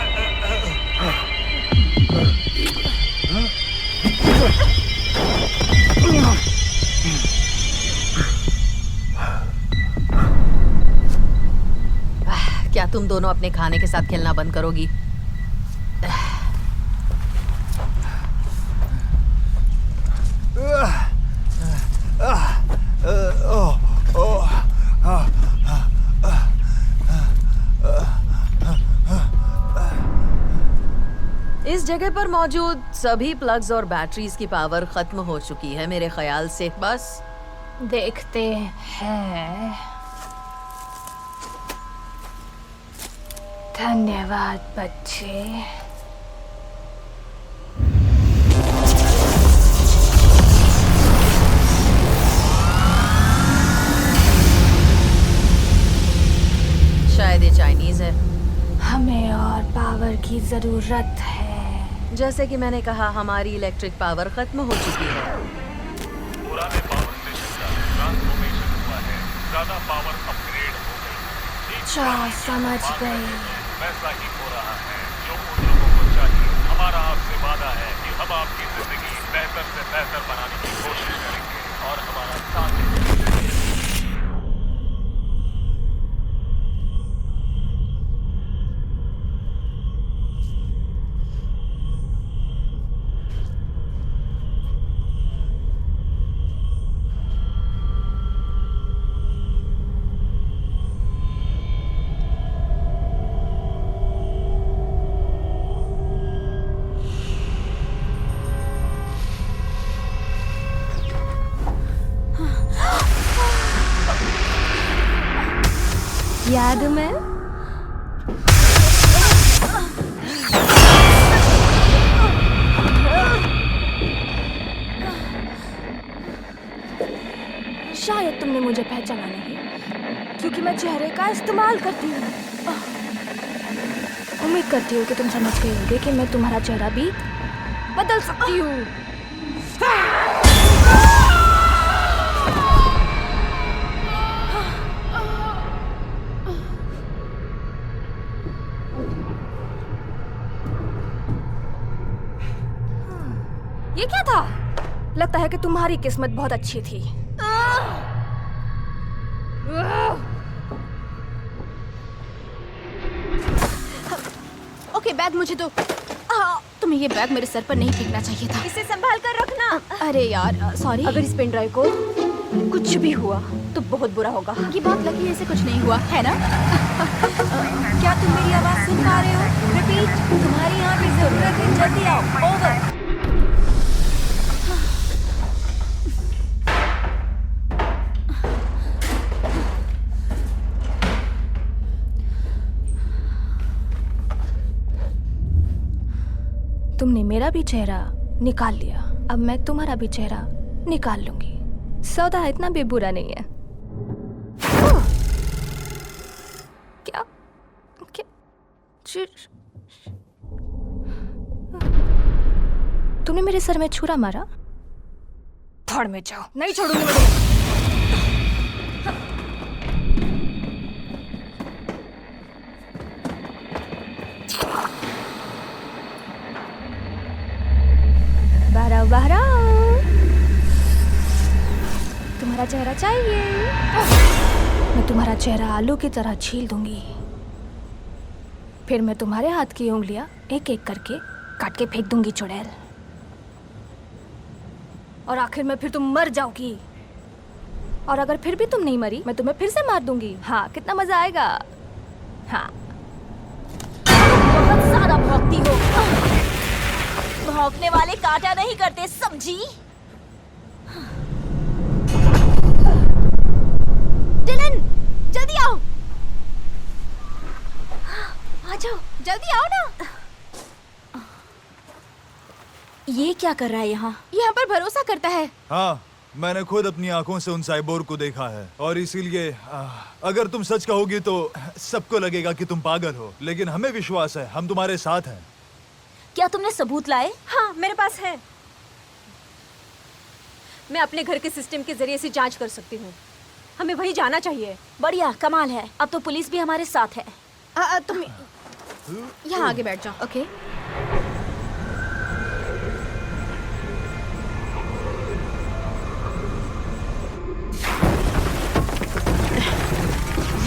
क्या तुम दोनों अपने खाने के साथ खेलना बंद करोगी? इस जगह पर मौजूद सभी प्लग्स और बैटरीज की पावर खत्म हो चुकी है मेरे ख्याल से। बस देखते हैं। धन्यवाद बच्चे। शायद ये चाइनीज है। हमें और पावर की जरूरत है। जैसे कि मैंने कहा, हमारी इलेक्ट्रिक पावर खत्म हो चुकी है। पुराने पावर स्टेशन का ट्रांसफॉर्मेशन हुआ है। ज्यादा पावर अपग्रेड हो गई। अच्छा, समझ गई। वैसा ही हो रहा है जो उन लोगों को चाहिए। हमारा आपसे वादा है कि हम आपकी जिंदगी बेहतर से बेहतर बनाने की कोशिश करेंगे और हमारा साथ देंगे। याद में शायद तुमने मुझे पहचाना नहीं, क्योंकि मैं चेहरे का इस्तेमाल करती हूँ। उम्मीद करती हूँ कि तुम समझ गए होगे कि मैं तुम्हारा चेहरा भी बदल सकती हूँ। ये क्या था? लगता है कि तुम्हारी किस्मत बहुत अच्छी थी। ओके, बैग मुझे दो। तुम्हें ये बैग मेरे सर पर नहीं फेंकना चाहिए था। इसे संभाल कर रखना। अरे यार, सॉरी। अगर इस पेन ड्राइव को कुछ भी हुआ तो बहुत बुरा होगा। ये बहुत लकी है, इसे कुछ नहीं हुआ है ना? क्या तुम मेरी आवाज सुन पा रहे हो? रिपीट, तुम्हारी यहाँ की जरूरत है, जल्दी आओ। ओवर। तुमने मेरा भी चेहरा निकाल लिया, अब मैं तुम्हारा भी चेहरा निकाल लूंगी। सौदा इतना भी बुरा नहीं है। क्या क्या तुमने मेरे सर में छुरा मारा? फाड़ में जाओ, नहीं छोड़ूंगी मैं तुम्हें। बाहर बाहर तुम्हारा चेहरा चाहिए? मैं तुम्हारा चेहरा आलू की तरह छील दूंगी, फिर मैं तुम्हारे हाथ की उंगलियां एक एक करके काट के फेंक दूंगी चुड़ैल, और आखिर में फिर तुम मर जाओगी। और अगर फिर भी तुम नहीं मरी, मैं तुम्हें फिर से मार दूंगी। हाँ, कितना मजा आएगा। हाँ, बहुत ज्यादा भौंकती हो। भौंकने वाले काटा नहीं करते, समझी? डिलन, जल्दी आओ। आ जाओ, जल्दी आओ ना। ये क्या कर रहा है यहाँ? यहाँ पर भरोसा करता है। हाँ, मैंने खुद अपनी आंखों से उन साइबोर्ग को देखा है, और इसीलिए अगर तुम सच कहोगी तो सबको लगेगा कि तुम पागल हो, लेकिन हमें विश्वास है, हम तुम्हारे साथ हैं। क्या तुमने सबूत लाए? हाँ, मेरे पास है। मैं अपने घर के सिस्टम के जरिए से जांच कर सकती हूँ। हमें वहीं जाना चाहिए। बढ़िया, कमाल है। अब तो पुलिस भी हमारे साथ है। तुम यहाँ आगे बैठ जाओ। ओके।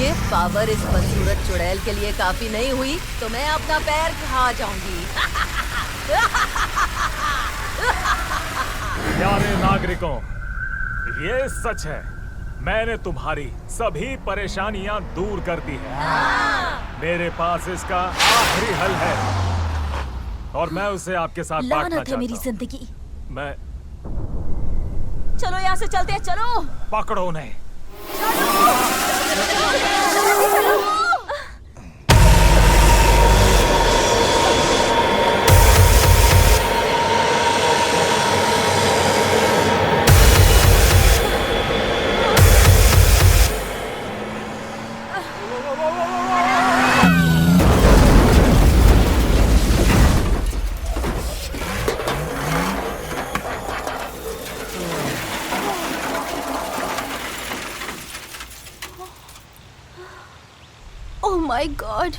ये पावर इस बदसूरत चुड़ैल के लिए काफी नहीं हुई तो मैं अपना पैर खा जाऊंगी। प्यारे नागरिकों, ये सच है, मैंने तुम्हारी सभी परेशानियां दूर कर दी है। मेरे पास इसका आखिरी हल है और मैं उसे आपके साथ बांटना लानत है चाहता मेरी हूं। जिंदगी। मैं चलो यहाँ से चलते हैं, चलो। पकड़ो उन्हें। My God.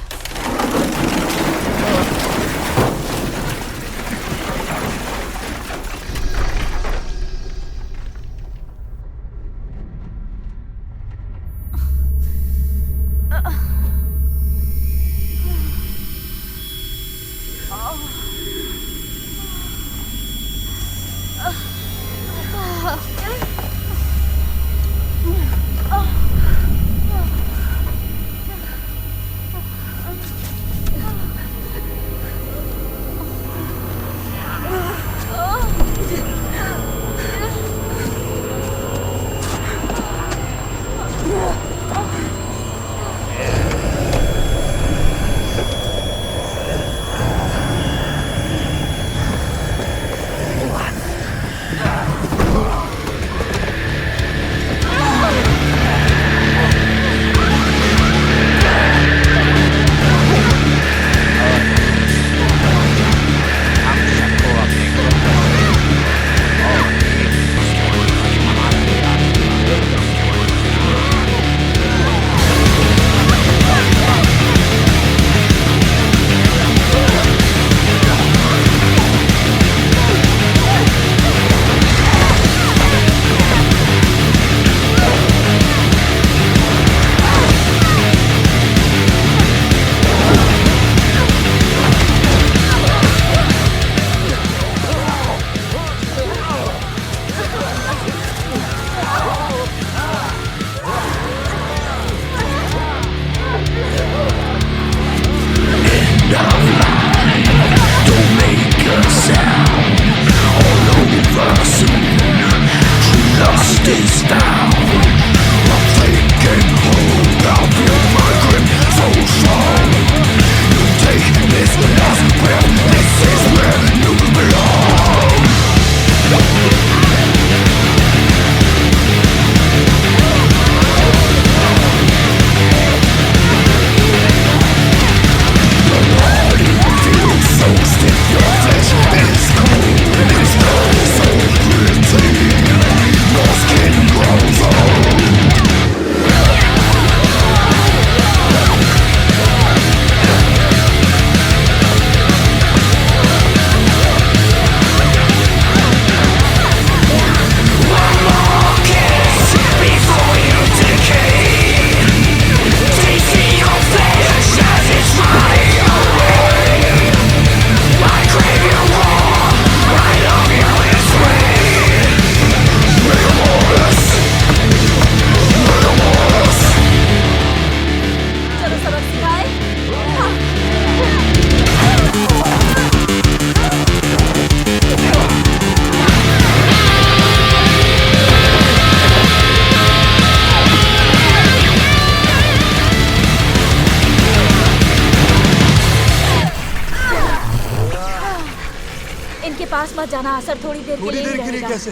पास मत जाना, असर थोड़ी देर थोड़ी देर के लिए रहेगा। कैसे?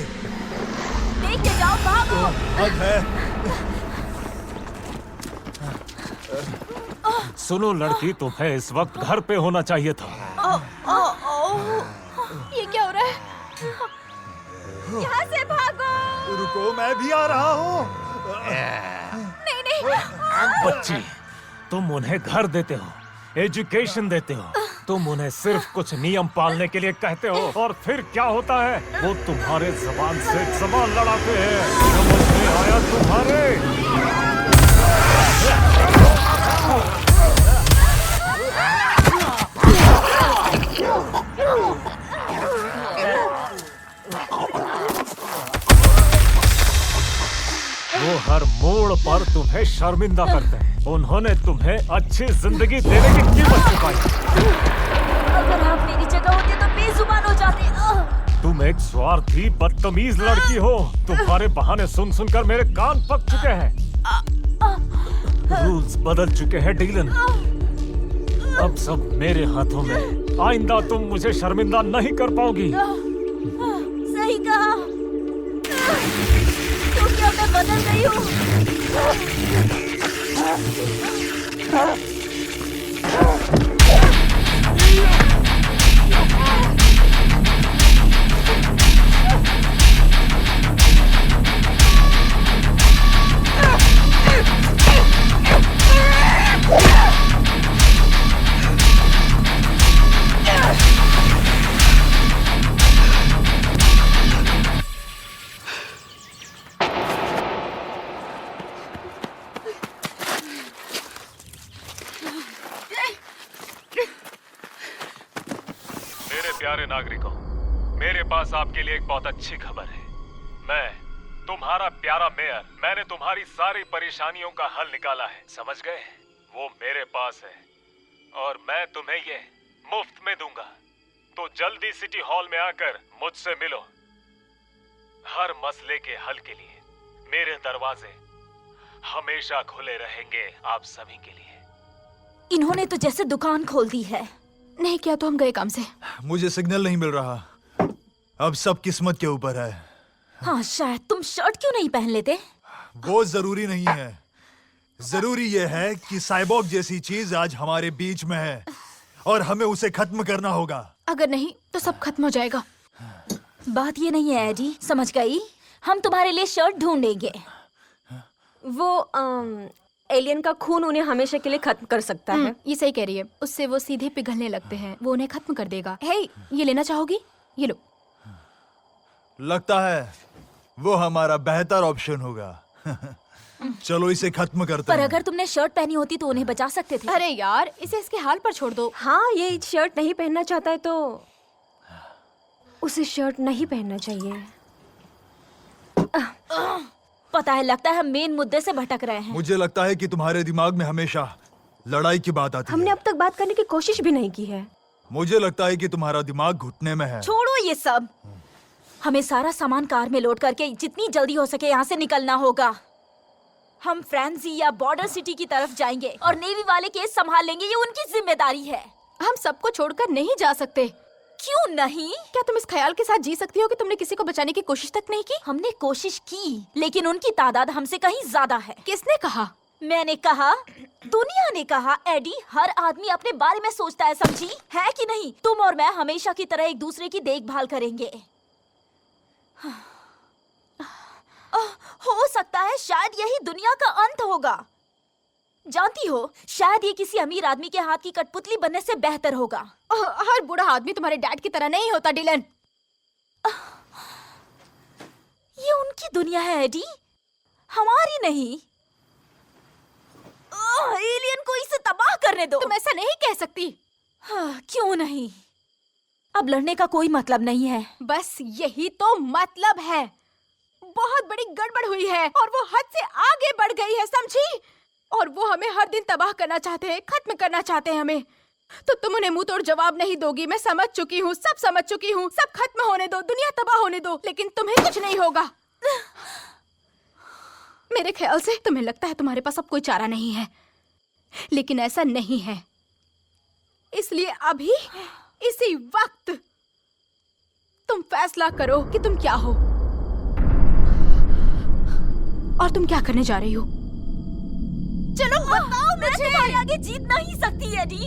लेके जाओ, भागो। अब है। सुनो लड़की, तुम्हें इस वक्त घर पे होना चाहिए था। ये क्या हो रहा है? यहाँ से भागो। रुको, मैं भी आ रहा हूँ। नहीं। बच्ची, तुम उन्हें घर देते हो, एजुकेशन देते हो, तुम उन्हें सिर्फ कुछ नियम पालने के लिए कहते हो, और फिर क्या होता है? वो तुम्हारे जबान से जबान लड़ाते हैं। समझ में आया तुम्हारे? वो हर मोड़ पर तुम्हें शर्मिंदा करते हैं। उन्होंने तुम्हें अच्छी जिंदगी देने की कीमत चुकाई। अगर आप मेरी जगह होते तो बेजुबान हो जाते। तुम एक स्वार्थी बदतमीज लड़की हो। तुम्हारे बहाने सुन सुनकर मेरे कान पक चुके हैं। रूल्स बदल चुके हैं डीलन। अब सब मेरे हाथों में। आइंदा तुम मुझे शर्मिंदा नहीं कर पाओगी। सही कहा। तो क्या मैं बदल गई हूँ? प्यारे नागरिकों, मेरे पास आपके लिए एक बहुत अच्छी खबर है। मैं तुम्हारा प्यारा मेयर, मैंने तुम्हारी सारी परेशानियों का हल निकाला है, समझ गए? वो मेरे पास है और मैं तुम्हें ये मुफ्त में दूंगा। तो जल्दी सिटी हॉल में आकर मुझसे मिलो। हर मसले के हल के लिए मेरे दरवाजे हमेशा खुले रहेंगे आप सभी के लिए। इन्होंने तो जैसे दुकान खोल दी है। नहीं किया तो हम गए काम से। मुझे सिग्नल नहीं मिल रहा। अब सब किस्मत के ऊपर है। हाँ, शायद तुम शर्ट क्यों नहीं पहन लेते? वो जरूरी नहीं है। जरूरी ये है कि साइबॉर्ग जैसी चीज आज हमारे बीच में है और हमें उसे खत्म करना होगा। अगर नहीं तो सब खत्म हो जाएगा। बात ये नहीं है एडी, समझ गई? हम तुम्हारे लिए शर्ट ढूंढेंगे। वो एलियन का खून उन्हें हमेशा के लिए खत्म कर सकता है। ये सही कह रही है। उससे वो सीधे पिघलने लगते हैं, वो उन्हें खत्म कर देगा। हे, ये लेना चाहोगी? ये लो। लगता है वो हमारा बेहतर ऑप्शन होगा। चलो इसे खत्म करते पर हैं। अगर तुमने शर्ट पहनी होती तो उन्हें बचा सकते थे। अरे यार, इसे इसके हाल पर छोड़ दो। हाँ, ये शर्ट नहीं पहनना चाहता है तो उसे शर्ट नहीं पहनना चाहिए। पता है, लगता है हम मेन मुद्दे से भटक रहे हैं। मुझे लगता है कि तुम्हारे दिमाग में हमेशा लड़ाई की बात आती हमने है। अब तक बात करने की कोशिश भी नहीं की है। मुझे लगता है कि तुम्हारा दिमाग घुटने में है। छोड़ो ये सब। हमें सारा सामान कार में लोड करके जितनी जल्दी हो सके यहाँ से निकलना होगा। हम फ्रांसी या बॉर्डर सिटी की तरफ जाएंगे और नेवी वाले केस संभाल लेंगे, ये उनकी जिम्मेदारी है। हम सबको छोड़कर नहीं जा सकते। क्यों नहीं? क्या तुम इस ख्याल के साथ जी सकती हो कि तुमने किसी को बचाने की कोशिश तक नहीं की? हमने कोशिश की, लेकिन उनकी तादाद हमसे कहीं ज्यादा है। किसने कहा? मैंने कहा, दुनिया ने कहा। एडी, हर आदमी अपने बारे में सोचता है, समझी है कि नहीं? तुम और मैं हमेशा की तरह एक दूसरे की देखभाल करेंगे। हो सकता है शायद यही दुनिया का अंत होगा। जानती हो, शायद ये किसी अमीर आदमी के हाथ की कठपुतली बनने से बेहतर होगा। हर बूढ़ा आदमी तुम्हारे डैड की तरह नहीं होता डिलन। ये उनकी दुनिया है एडी, हमारी नहीं। एलियन को इसे तबाह करने दो। तुम ऐसा नहीं कह सकती। क्यों नहीं? अब लड़ने का कोई मतलब नहीं है। बस यही तो मतलब है। बहुत बड़ी गड़बड़ हुई है और वो हद से आगे बढ़ गई है, समझी? और वो हमें हर दिन तबाह करना चाहते हैं, खत्म करना चाहते हैं हमें। तो तुम उन्हें मुंह तोड़ जवाब नहीं दोगी। मैं समझ चुकी हूँ, सब समझ चुकी हूँ। सब खत्म होने दो, दुनिया तबाह होने दो, लेकिन तुम्हें कुछ नहीं होगा। मेरे ख्याल से तुम्हें लगता है तुम्हारे पास अब कोई चारा नहीं है, लेकिन ऐसा नहीं है। इसलिए अभी इसी वक्त तुम फैसला करो कि तुम क्या हो और तुम क्या करने जा रही हो। चलो बताओ मुझे। मैं तुम्हारे आगे जीत नहीं सकती एडी।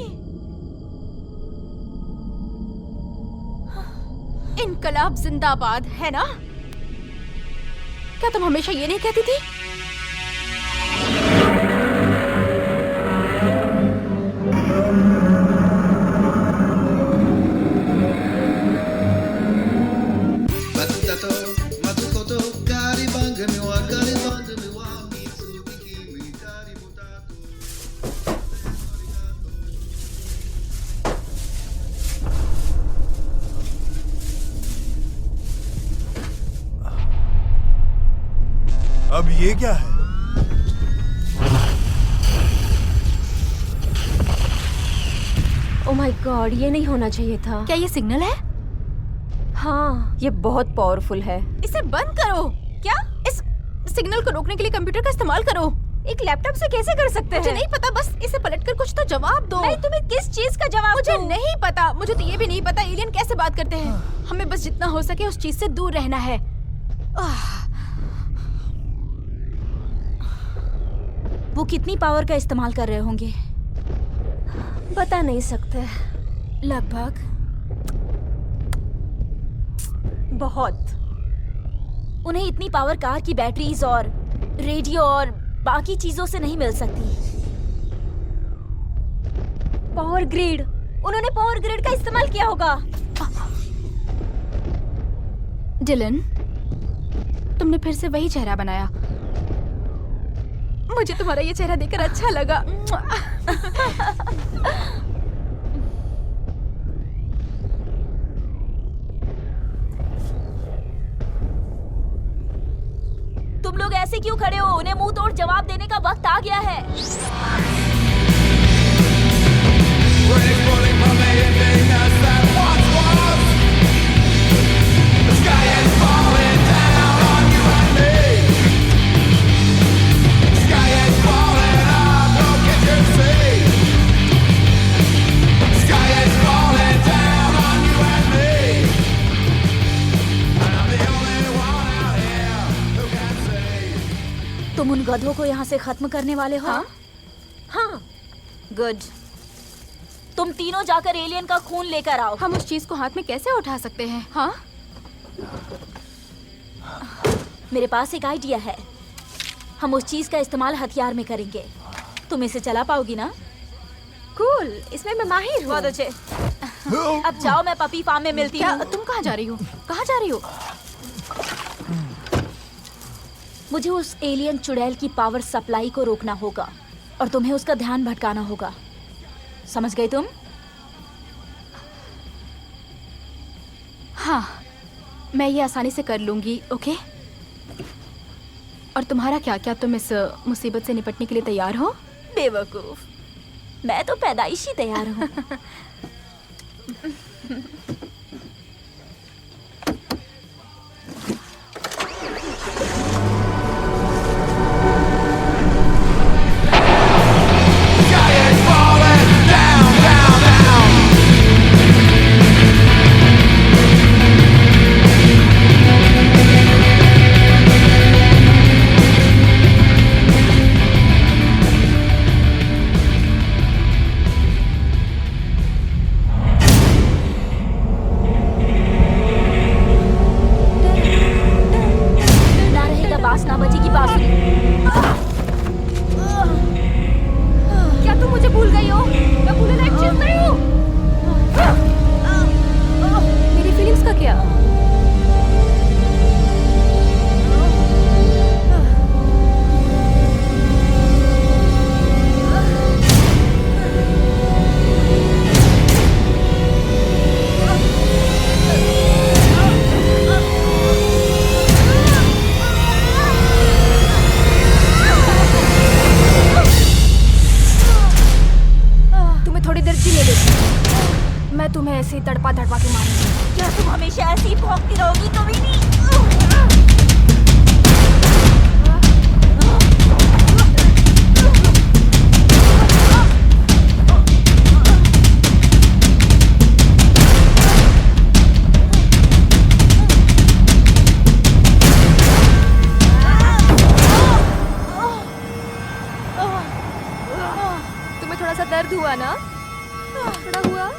इनकलाब जिंदाबाद, है ना? क्या तुम हमेशा ये नहीं कहती थी? अब ये क्या है? ओह माय गॉड, ये नहीं होना चाहिए था। क्या ये सिग्नल है? हाँ, ये बहुत पावरफुल है। इसे बंद करो। क्या? इस सिग्नल को रोकने के लिए कंप्यूटर का इस्तेमाल करो। एक लैपटॉप से कैसे कर सकते हैं? मुझे नहीं पता, बस इसे पलटकर कुछ तो जवाब दो। मैं तुम्हें किस चीज का जवाब मुझे दूं? नहीं पता। मुझे तो ये भी नहीं पता एलियन कैसे बात करते हैं। हमें बस जितना हो सके उस चीज से दूर रहना है। वो कितनी पावर का इस्तेमाल कर रहे होंगे? बता नहीं सकते। लगभग बहुत। उन्हें इतनी पावर कार की बैटरीज और रेडियो और बाकी चीजों से नहीं मिल सकती। पावर ग्रिड, उन्होंने पावर ग्रिड का इस्तेमाल किया होगा। डिलन, तुमने फिर से वही चेहरा बनाया। मुझे तुम्हारा ये चेहरा देखकर अच्छा लगा। तुम लोग ऐसे क्यों खड़े हो? उन्हें मुंह तोड़ जवाब देने का वक्त आ गया है। तुम उन गधों को यहाँ से खत्म करने वाले हो? हाँ। गुड। तुम तीनों जाकर एलियन का खून लेकर आओ। हम उस चीज को हाथ में कैसे उठा सकते हैं? हाँ, मेरे पास एक आइडिया है। हम उस चीज का इस्तेमाल हथियार में करेंगे। तुम इसे चला पाओगी ना? कूल, इसमें मैं माहिर हूँ। बहुत अच्छे। अब जाओ, मैं पपी फार्म में मिलती क्या हूँ। तुम कहाँ जा रही हो? कहाँ जा रही हो? मुझे उस एलियन चुड़ैल की पावर सप्लाई को रोकना होगा और तुम्हें उसका ध्यान भटकाना होगा। समझ गई तुम? हाँ, मैं ये आसानी से कर लूंगी। ओके? और तुम्हारा क्या? क्या तुम इस मुसीबत से निपटने के लिए तैयार हो? बेवकूफ, मैं तो पैदाइशी तैयार हूँ। तड़पा तड़पा के मारूंगी। क्या तुम हमेशा ऐसी भौंकती रहोगी? कभी नहीं। तुम्हें थोड़ा सा दर्द हुआ ना? थोड़ा हुआ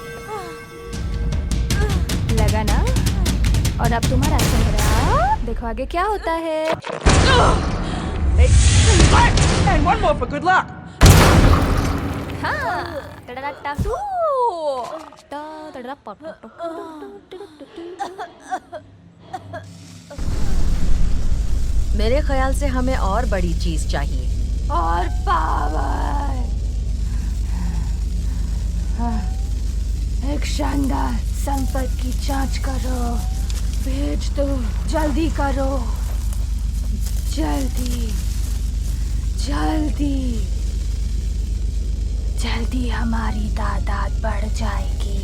लगा ना? और अब तुम्हारा चेहरा देखो आगे क्या होता है। And one more for good luck. मेरे ख्याल से हमें और बड़ी चीज चाहिए। और पावर। एक शानदार संपर्क की जांच करो। भेज दो, जल्दी करो, जल्दी जल्दी जल्दी हमारी तादाद बढ़ जाएगी।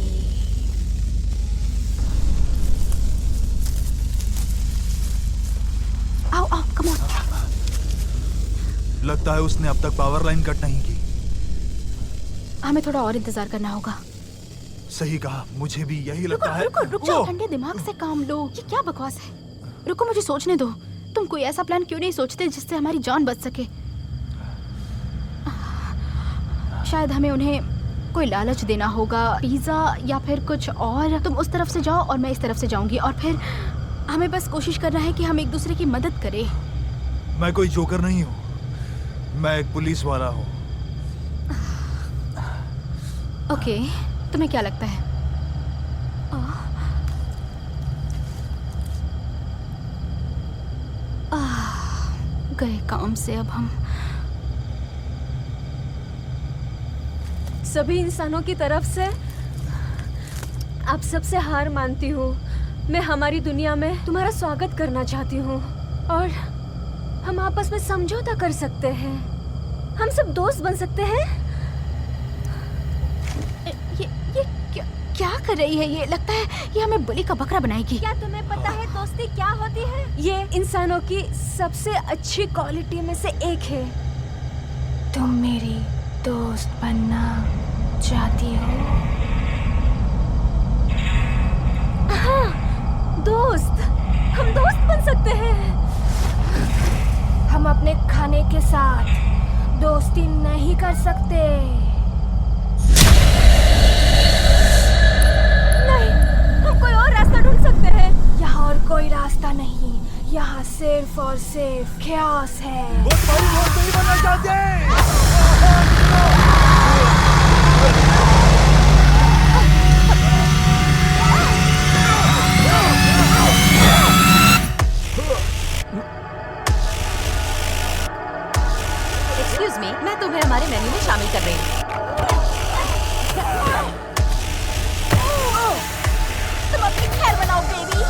आओ आओ, कम ऑन। लगता है उसने अब तक पावर लाइन कट नहीं की। हमें थोड़ा और इंतजार करना होगा। सही कहा, मुझे भी यही रुको लगता है। रुको रुक जाओ, ठंडे दिमाग से काम लो। ये क्या बकवास है? रुको, मुझे सोचने दो। तुम कोई ऐसा प्लान क्यों नहीं सोचते जिससे हमारी जान बच सके? शायद हमें उन्हें कोई लालच देना होगा, पिज्जा या फिर कुछ और। तुम उस तरफ से जाओ और मैं इस तरफ से जाऊंगी, और फिर हमें बस कोशिश करना है कि हम एक दूसरे की मदद करें। मैं कोई जोकर नहीं हूँ, मैं एक पुलिस वाला हूँ। ओके, तुम्हें क्या लगता है? गए काम से अब हम। सभी इंसानों की तरफ से आप सबसे हार मानती हूँ। मैं हमारी दुनिया में तुम्हारा स्वागत करना चाहती हूँ और हम आपस में समझौता कर सकते हैं, हम सब दोस्त बन सकते हैं। ये क्या कर रही है? ये लगता है ये हमें बलि का बकरा बनाएगी। क्या तुम्हें पता है दोस्ती क्या होती है? ये इंसानों की सबसे अच्छी क्वालिटी में से एक है। तुम मेरी दोस्त बनना चाहती हो? हाँ, दोस्त। हम दोस्त बन सकते हैं। हम अपने खाने के साथ दोस्ती नहीं कर सकते। नहीं, हम कोई और रास्ता ढूंढ सकते हैं। यहाँ और कोई रास्ता नहीं, यहाँ सिर्फ और सिर्फ ख्यास है। वो तुम्हारी दोस्त नहीं बनना चाहते। एक्सक्यूज मी, मैं तुम्हें हमारे मेन्यू में शामिल कर रही हूँ। तुम अपनी खैर बनाओ बेबी।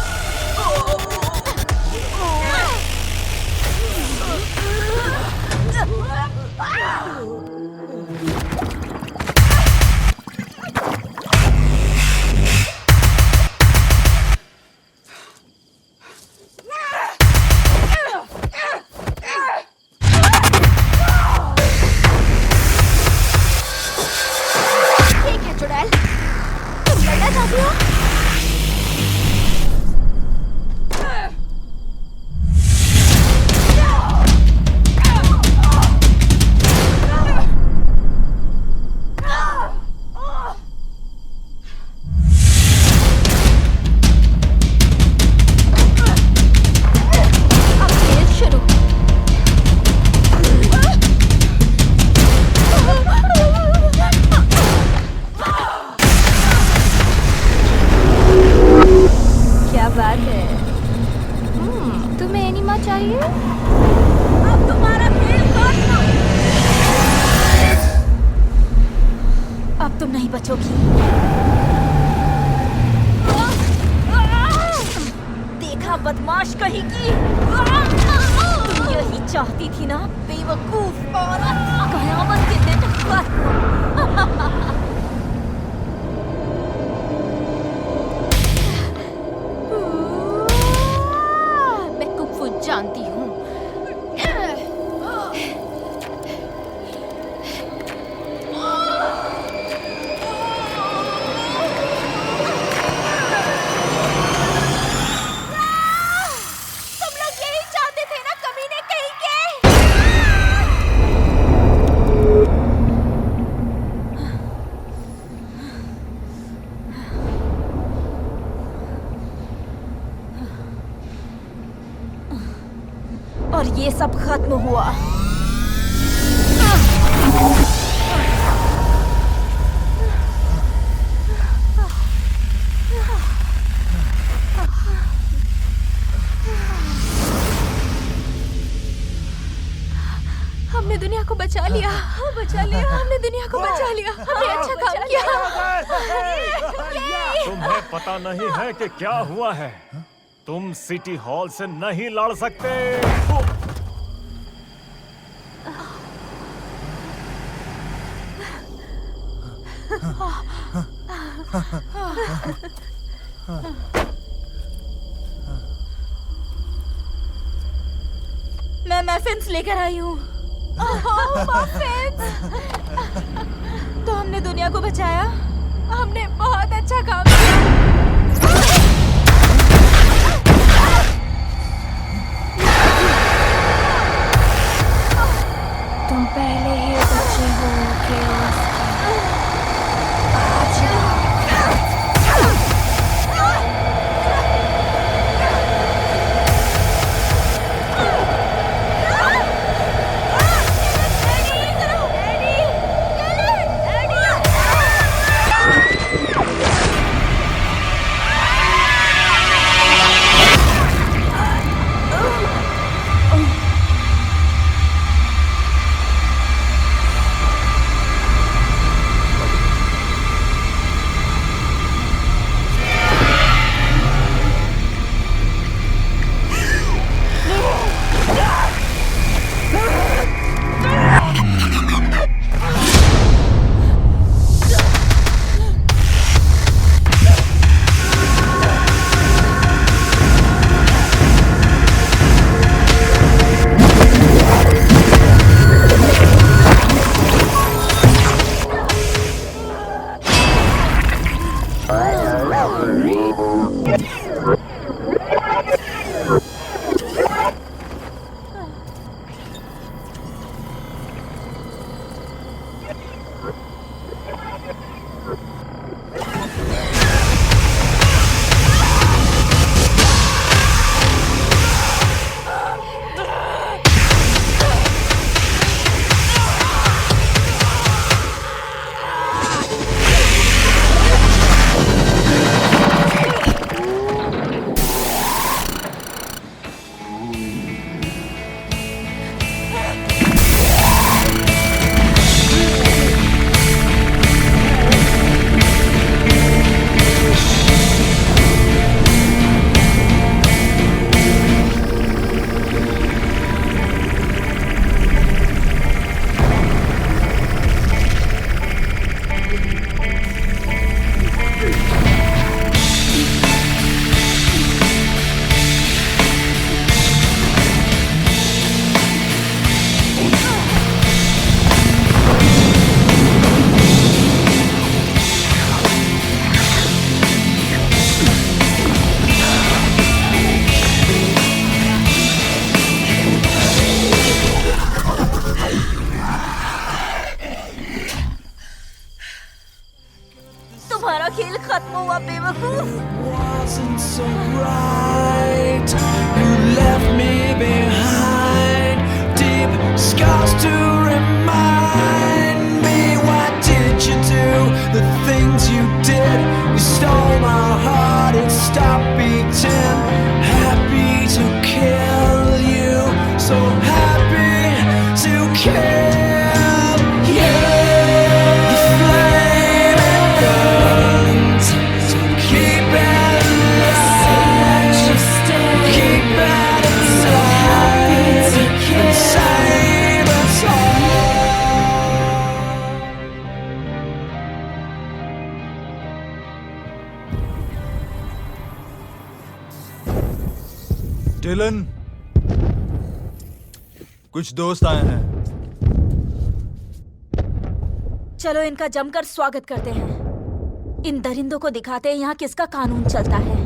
ठीक है चुड़ैल, तुम लड़ना चाहती हो? अब खेल शुरू। क्या बात है? तुम्हें एनिमा चाहिए? अब तुम्हारा खेल खत्म। अब तुम नहीं बचोगी। देखा बदमाश कहेगी। तुम यही चाहती थी ना बेवकूफ औरत। कयामत के दिन मैं कुंग-फू जानती हूँ। तुम लोग यही चाहते थे ना कमीने कहीं के। और ये सब खत्म हुआ। हमने दुनिया को बचा लिया। बचा लिया, हमने दुनिया को बचा लिया। हमने अच्छा काम किया। तुम्हें पता नहीं है कि क्या हुआ है? तुम सिटी हॉल से नहीं लड़ सकते। मैं मफिन्स लेकर आई हूँ। तो हमने दुनिया को बचाया। हमने बहुत अच्छा काम किया। तुम पहले ही बचे हो कि आज wasn't so bright. You left me behind deep scars to remind me. What did you do? The things you did. You stole my heart, it stopped beating. Happy to kill you, so happy to kill you. The flame it burns, so keep it alive. Keep it inside and save us all. Dylan, कुछ दोस्त आए हैं। चलो इनका जमकर स्वागत करते हैं। इन दरिंदों को दिखाते हैं यहाँ किसका कानून चलता है।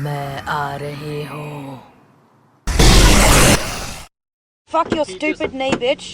मैं आ रही हूँ। Fuck your stupid knee, bitch.